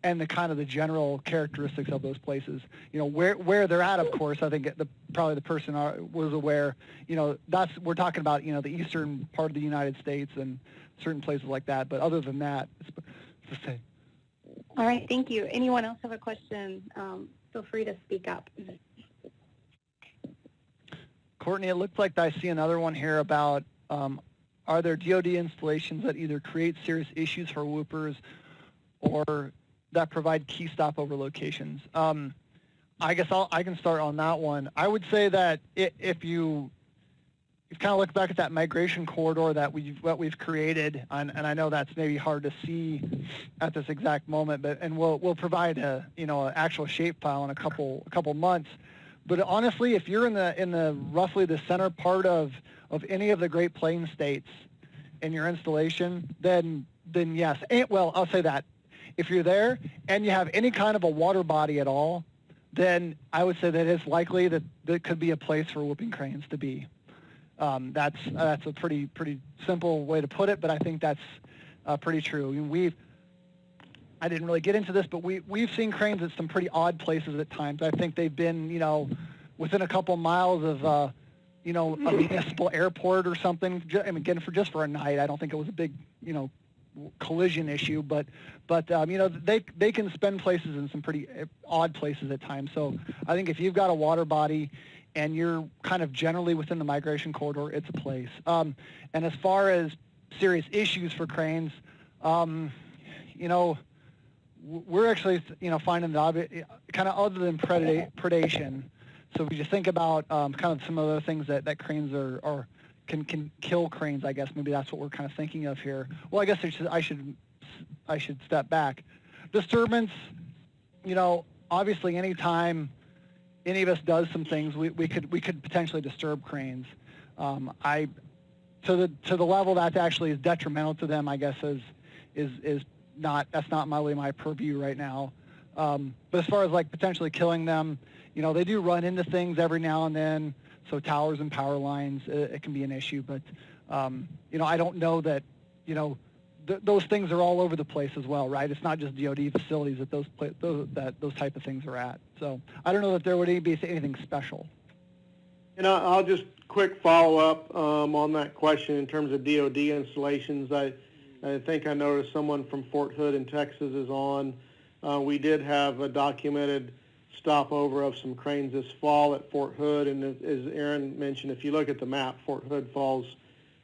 and the kind of the general characteristics of those places. Where they're at, of course, I think probably the person was aware, we're talking about, the eastern part of the United States and certain places like that. But other than that, it's the same. All right, thank you. Anyone else have a question? Feel free to speak up. Courtney, it looks like I see another one here about, are there DoD installations that either create serious issues for whoopers or that provide key stopover locations? I guess I can start on that one. I would say that if you kind of look back at that migration corridor that we've created, and I know that's maybe hard to see at this exact moment, and we'll provide an actual shape file in a couple months. But honestly, if you're in the roughly the center part of any of the Great Plains states in your installation, then yes. Well, I'll say that if you're there and you have any kind of a water body at all, then I would say that it's likely that there could be a place for whooping cranes to be. That's a pretty simple way to put it, but I think that's pretty true. I didn't really get into this, but we've seen cranes at some pretty odd places at times. I think they've been, within a couple miles of, a municipal airport or something. Again, for a night. I don't think it was a big, collision issue, but they can spend places in some pretty odd places at times. So I think if you've got a water body and you're kind of generally within the migration corridor, it's a place. And as far as serious issues for cranes, we're actually, finding that kind of other than predation. So if you just think about kind of some other things that cranes can kill cranes, I guess maybe that's what we're kind of thinking of here. Well, I guess I should step back. Disturbance, obviously anytime any of us does some things, we could potentially disturb cranes. To the level that actually is detrimental to them, I guess is that's not really my purview right now. But as far as like potentially killing them, they do run into things every now and then. So towers and power lines, it can be an issue. But I don't know that those things are all over the place as well, right? It's not just DoD facilities that those type of things are at. So I don't know that there would be anything special. And I'll just quick follow up on that question in terms of DoD installations. I think I noticed someone from Fort Hood in Texas is on. We did have a documented stopover of some cranes this fall at Fort Hood, and as Aaron mentioned, if you look at the map, Fort Hood falls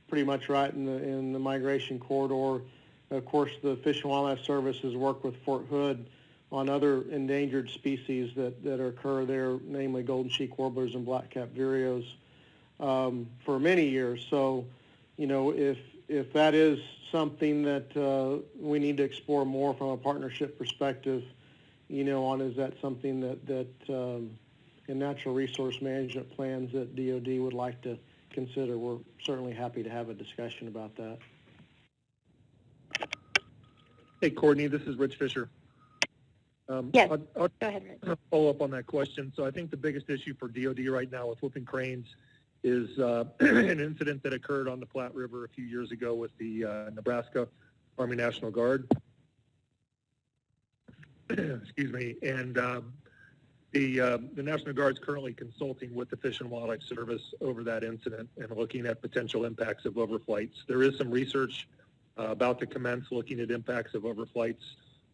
pretty much right in the migration corridor. Of course, the Fish and Wildlife Service has worked with Fort Hood on other endangered species that occur there, namely golden cheek warblers and black-capped vireos, for many years. So, if that is something that we need to explore more from a partnership perspective, is that something that in natural resource management plans that DoD would like to consider, we're certainly happy to have a discussion about that. Hey, Courtney, this is Rich Fisher. Yes, I'll go ahead, Rich. follow up on that question. So I think the biggest issue for DoD right now with whooping cranes is an incident that occurred on the Platte River a few years ago with the Nebraska Army National Guard. Excuse me. And the National Guard is currently consulting with the Fish and Wildlife Service over that incident and looking at potential impacts of overflights. There is some research about to commence looking at impacts of overflights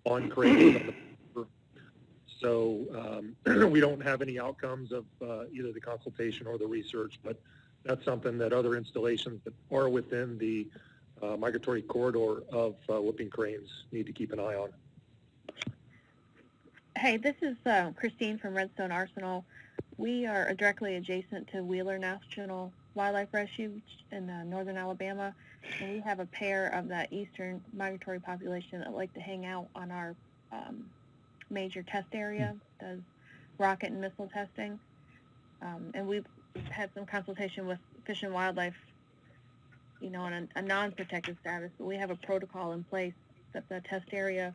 on cranes on the river. So we don't have any outcomes of either the consultation or the research, but that's something that other installations that are within the migratory corridor of whooping cranes need to keep an eye on. Hey, this is Christine from Redstone Arsenal. We are directly adjacent to Wheeler National Wildlife Refuge in northern Alabama, and we have a pair of that eastern migratory population that like to hang out on our major test area. Does rocket and missile testing. And we've had some consultation with Fish and Wildlife, on a non-protected status, but we have a protocol in place that the test area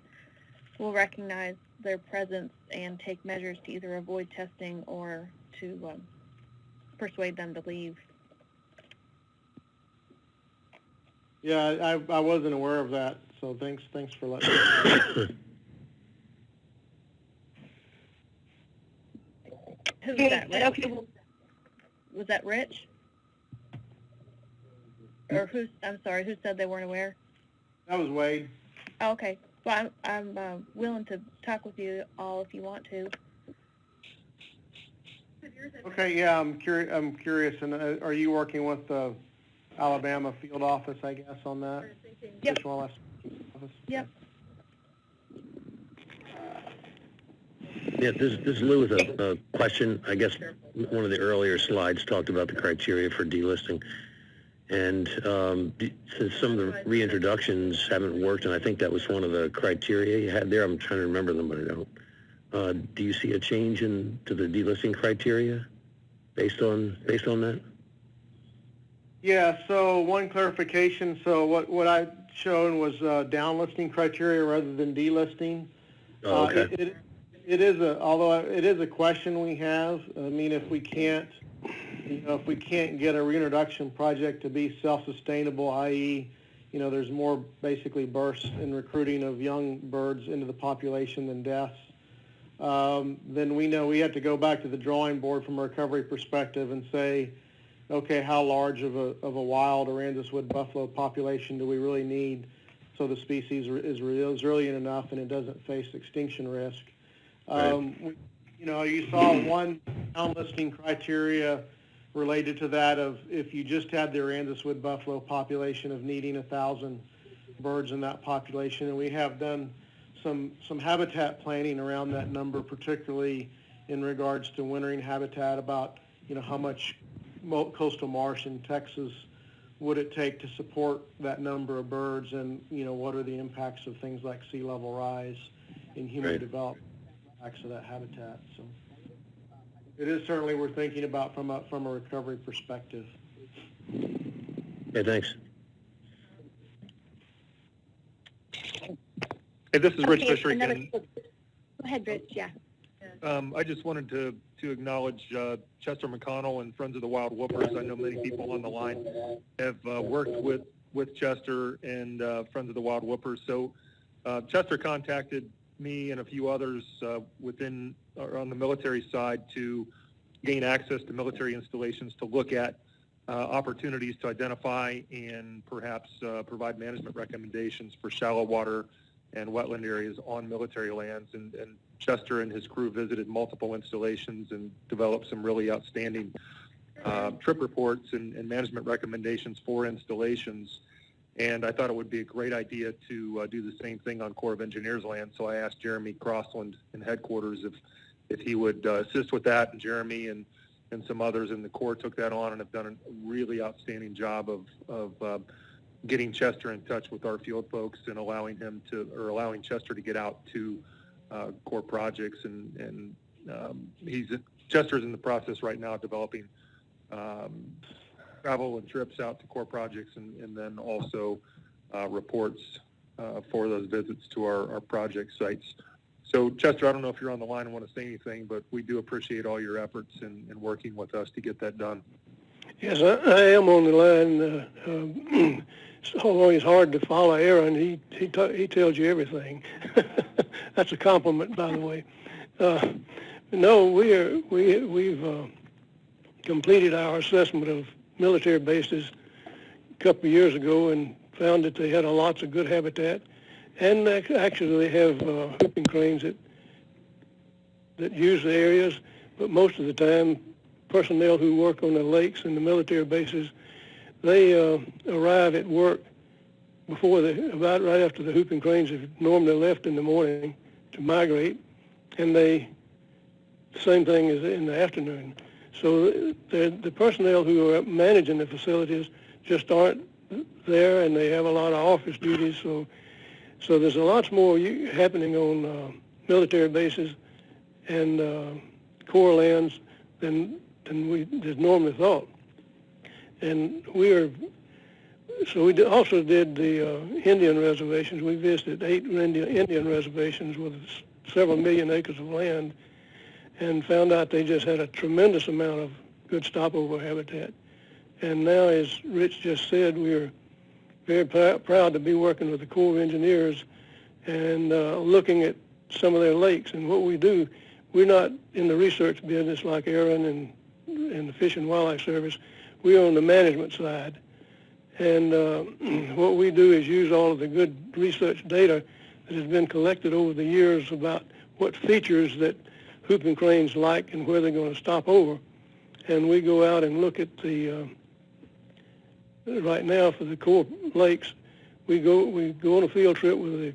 will recognize their presence and take measures to either avoid testing or to persuade them to leave. Yeah, I wasn't aware of that, so thanks for letting me know. Who's that, Rich? Okay. Was that Rich? Or I'm sorry, who said they weren't aware? That was Wade. Oh, okay. Well, I'm willing to talk with you all if you want to. Okay, yeah, I'm curious, and are you working with the Alabama field office, I guess, on that? Yep. Fish and Wildlife office? Yep. Yeah, this is Lou with a question. I guess one of the earlier slides talked about the criteria for delisting. And since some of the reintroductions haven't worked, and I think that was one of the criteria you had there, I'm trying to remember them, but I don't. Do you see a change to the delisting criteria based on that? Yeah, so one clarification. So what I shown was downlisting criteria rather than delisting. Oh, okay. It is a question we have. I mean, if we can't get a reintroduction project to be self-sustainable, i.e., there's more basically bursts in recruiting of young birds into the population than deaths, then we know we have to go back to the drawing board from a recovery perspective and say, okay, how large of a wild Aransas wood buffalo population do we really need so the species is resilient enough and it doesn't face extinction risk? Right. You saw one downlisting criteria related to that of if you just had the Aransas wood buffalo population of needing 1,000 birds in that population, and we have done some habitat planning around that number, particularly in regards to wintering habitat, about how much coastal marsh in Texas would it take to support that number of birds, and what are the impacts of things like sea level rise in human Right. development impacts of that habitat. So it is certainly we're thinking about from a recovery perspective. Yeah, thanks. Hey, this is Rich Okay, Fisher again. Go ahead, Rich. Yeah. I just wanted to acknowledge Chester McConnell and Friends of the Wild Whoopers. I know many people on the line have worked with Chester and Friends of the Wild Whoopers. So Chester contacted me and a few others on the military side to gain access to military installations to look at opportunities to identify and perhaps provide management recommendations for shallow water and wetland areas on military lands. And Chester and his crew visited multiple installations and developed some really outstanding trip reports and management recommendations for installations. And I thought it would be a great idea to do the same thing on Corps of Engineers land. So I asked Jeremy Crossland in headquarters if he would assist with that. And Jeremy and some others in the Corps took that on and have done a really outstanding job of getting Chester in touch with our field folks and allowing Chester to get out to Corps projects. And Chester's in the process right now of developing travel and trips out to Corps projects and then also reports for those visits to our project sites. So Chester, I don't know if you're on the line and want to say anything, but we do appreciate all your efforts in working with us to get that done. Yes, I am on the line. It's always hard to follow Aaron. He tells you everything. That's a compliment, by the way. No, we've completed our assessment of military bases a couple of years ago and found that they had lots of good habitat, and actually they have hooping cranes that use the areas, but most of the time personnel who work on the lakes and the military bases, they arrive at work about right after the hooping cranes have normally left in the morning to migrate, and the same thing is in the afternoon. So the personnel who are managing the facilities just aren't there, and they have a lot of office duties. So there's a lot more happening on military bases, and core lands than we just normally thought. And we also did the Indian reservations. We visited 8 Indian reservations with several million acres of land and found out they just had a tremendous amount of good stopover habitat. And now, as Rich just said, we're very proud to be working with the Corps of Engineers and looking at some of their lakes. And what we do, we're not in the research business like Aaron and the Fish and Wildlife Service. We're on the management side. And what we do is use all of the good research data that has been collected over the years about what features that whooping cranes like and where they're going to stop over. And we go out and look at the, right now for the core lakes, we go on a field trip with the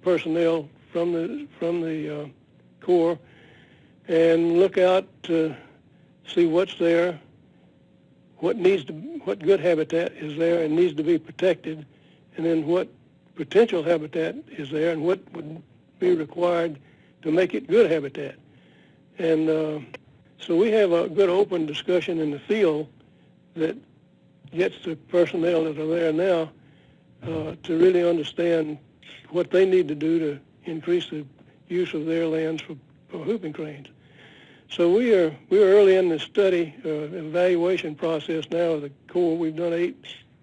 personnel from the Corps and look out to see what's there, what good habitat is there and needs to be protected, and then what potential habitat is there and what would be required to make it good habitat. And so we have a good open discussion in the field that gets the personnel that are there now to really understand what they need to do to increase the use of their lands for whooping cranes. So we're early in the study evaluation process now of the Corps. We've done 8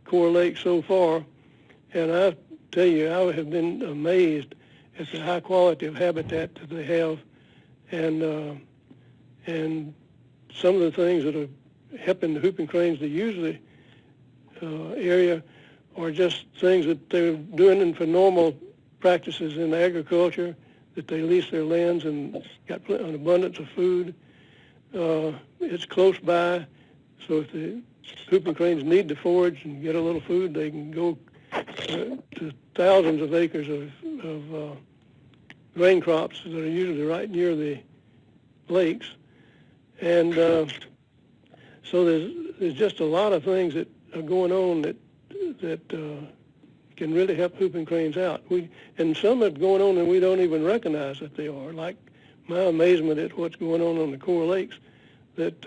core lakes so far, and I tell you, I have been amazed at the high quality of habitat that they have, and some of the things that are helping the whooping cranes to use the area are just things that they're doing for normal practices in agriculture, that they lease their lands and got an abundance of food. It's close by, so if the whooping cranes need to forage and get a little food, they can go to thousands of acres of grain crops that are usually right near the lakes. And so there's just a lot of things that are going on that can really help whooping cranes out. And some are going on and we don't even recognize that they are, like my amazement at what's going on the core lakes that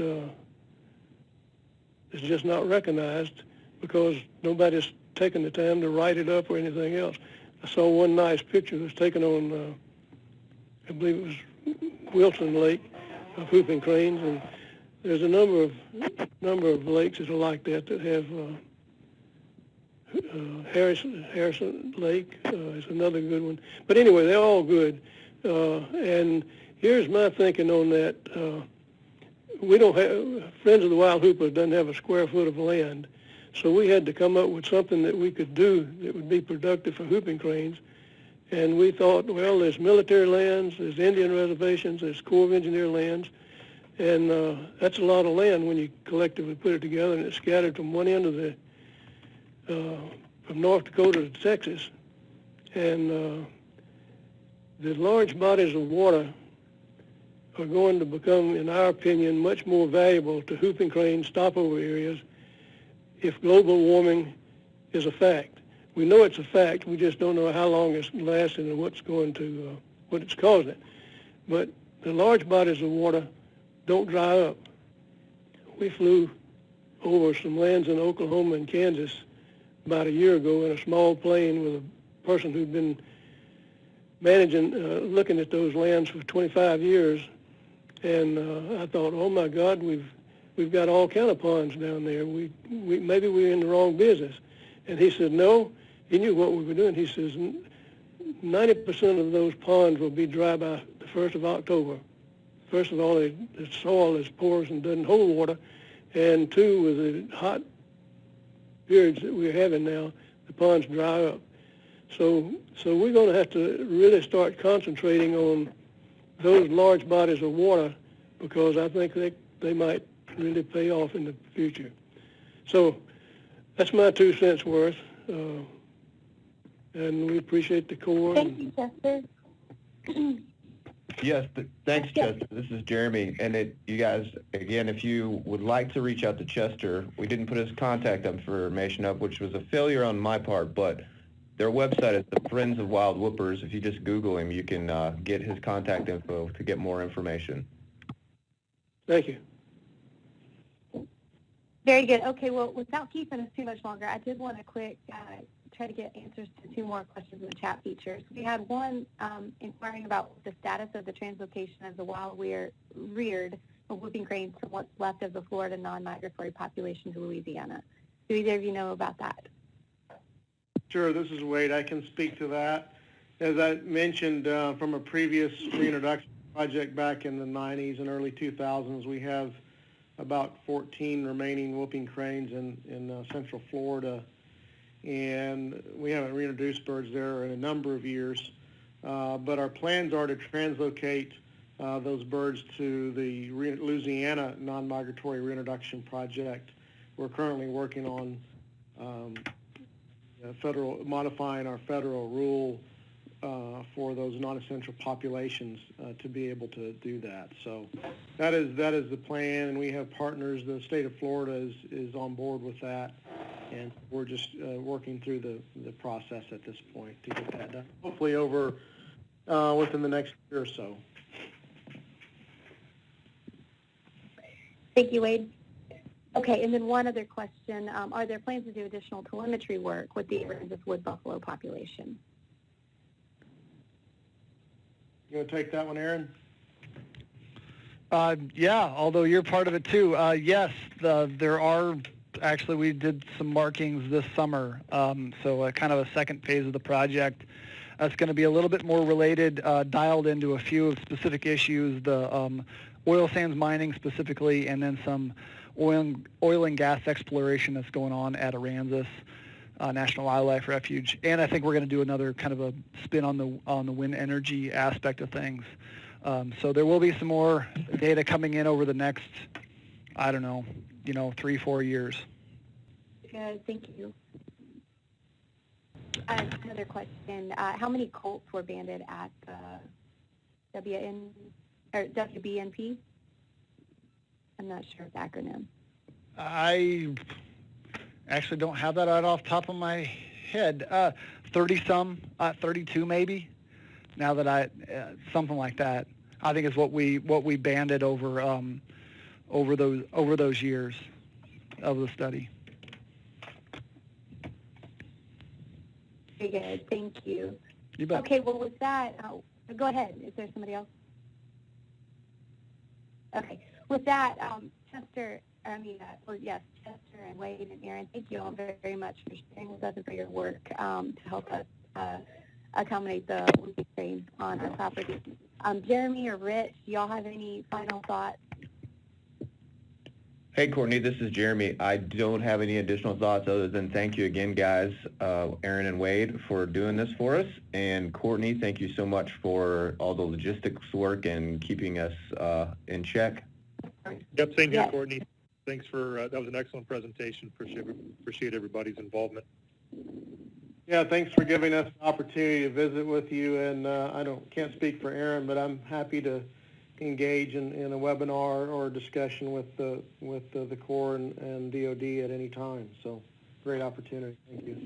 is just not recognized because nobody's taken the time to write it up or anything else. I saw one nice picture that was taken on, I believe it was Wilson Lake, of whooping cranes, and there's a number of lakes that are like that have Harrison Lake is another good one. But anyway, they're all good. And here's my thinking on that. We don't have, Friends of the Wild Hoopers doesn't have a square foot of land. So we had to come up with something that we could do that would be productive for whooping cranes. And we thought, well, there's military lands, there's Indian reservations, there's Corps of Engineer lands, and that's a lot of land when you collectively put it together, and it's scattered from one end of the, from North Dakota to Texas. And the large bodies of water are going to become, in our opinion, much more valuable to whooping crane stopover areas if global warming is a fact. We know it's a fact. We just don't know how long it's lasting and what's going to, what it's causing. But the large bodies of water don't dry up. We flew over some lands in Oklahoma and Kansas about a year ago in a small plane with a person who'd been managing, looking at those lands for 25 years. And I thought, oh my God, we've got all kind of ponds down there. Maybe we're in the wrong business. And he said, no. He knew what we were doing. He says, 90% of those ponds will be dry by the 1st of October. First of all, the soil is porous and doesn't hold water. And 2, with the hot periods that we're having now, the ponds dry up. So we're going to have to really start concentrating on those large bodies of water because I think they might really pay off in the future. So that's my 2 cents worth. And we appreciate the Corps. Thank you, Chester. Yes, thanks, Chester. This is Jeremy. And you guys, again, if you would like to reach out to Chester, we didn't put his contact information up, which was a failure on my part, but their website is the Friends of Wild Whoopers. If you just Google him, you can get his contact info to get more information. Thank you. Very good. Okay, well, without keeping us too much longer, I did want to quick try to get answers to two more questions in the chat features. We had one inquiring about the status of the translocation of the wild-reared whooping cranes from what's left of the Florida non-migratory population to Louisiana. Do either of you know about that? Sure, this is Wade. I can speak to that. As I mentioned from a previous reintroduction project back in the 90s and early 2000s, we have about 14 remaining whooping cranes in Central Florida, and we haven't reintroduced birds there in a number of years. But our plans are to translocate those birds to the Louisiana non-migratory reintroduction project. We're currently working on modifying our federal rule for those non-essential populations to be able to do that. So that is the plan, and we have partners. The state of Florida is on board with that, and we're just working through the process at this point to get that done. Hopefully over within the next year or so. Thank you, Wade. Okay, and then one other question. Are there plans to do additional telemetry work with the Aransas wood buffalo population? You want to take that one, Aaron? Yeah, although you're part of it too. Yes, there are, actually we did some markings this summer, so kind of a second phase of the project. That's going to be a little bit more related, dialed into a few of specific issues, the oil sands mining specifically, and then some oil and gas exploration that's going on at Aransas National Wildlife Refuge. And I think we're going to do another kind of a spin on the wind energy aspect of things. So there will be some more data coming in over the next, I don't know, 3-4 years. Good, thank you. Another question. How many colts were banded at WBNP? I'm not sure of the acronym. I actually don't have that right off the top of my head. 30-some, 32 maybe. Now that something like that, I think is what we banded over those years of the study. Very good, thank you. You bet. Okay, well with that, go ahead. Is there somebody else? Okay, with that, Chester and Wade and Aaron, thank you all very, very much for sharing with us and for your work to help us accommodate the whooping cranes on our property. Jeremy or Rich, do y'all have any final thoughts? Hey, Courtney, this is Jeremy. I don't have any additional thoughts other than thank you again, guys, Aaron and Wade, for doing this for us. And Courtney, thank you so much for all the logistics work and keeping us in check. Yep, same here, Courtney. Thanks for, that was an excellent presentation. Appreciate everybody's involvement. Yeah, thanks for giving us the opportunity to visit with you. And can't speak for Aaron, but I'm happy to engage in a webinar or a discussion with the Corps and DOD at any time. So great opportunity. Thank you.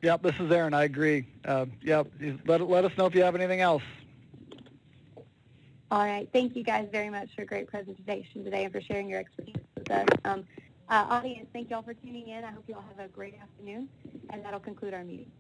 Yep, this is Aaron. I agree. Yep, let us know if you have anything else. All right. Thank you guys very much for a great presentation today and for sharing your expertise with us. Audience, thank you all for tuning in. I hope you all have a great afternoon, and that'll conclude our meeting.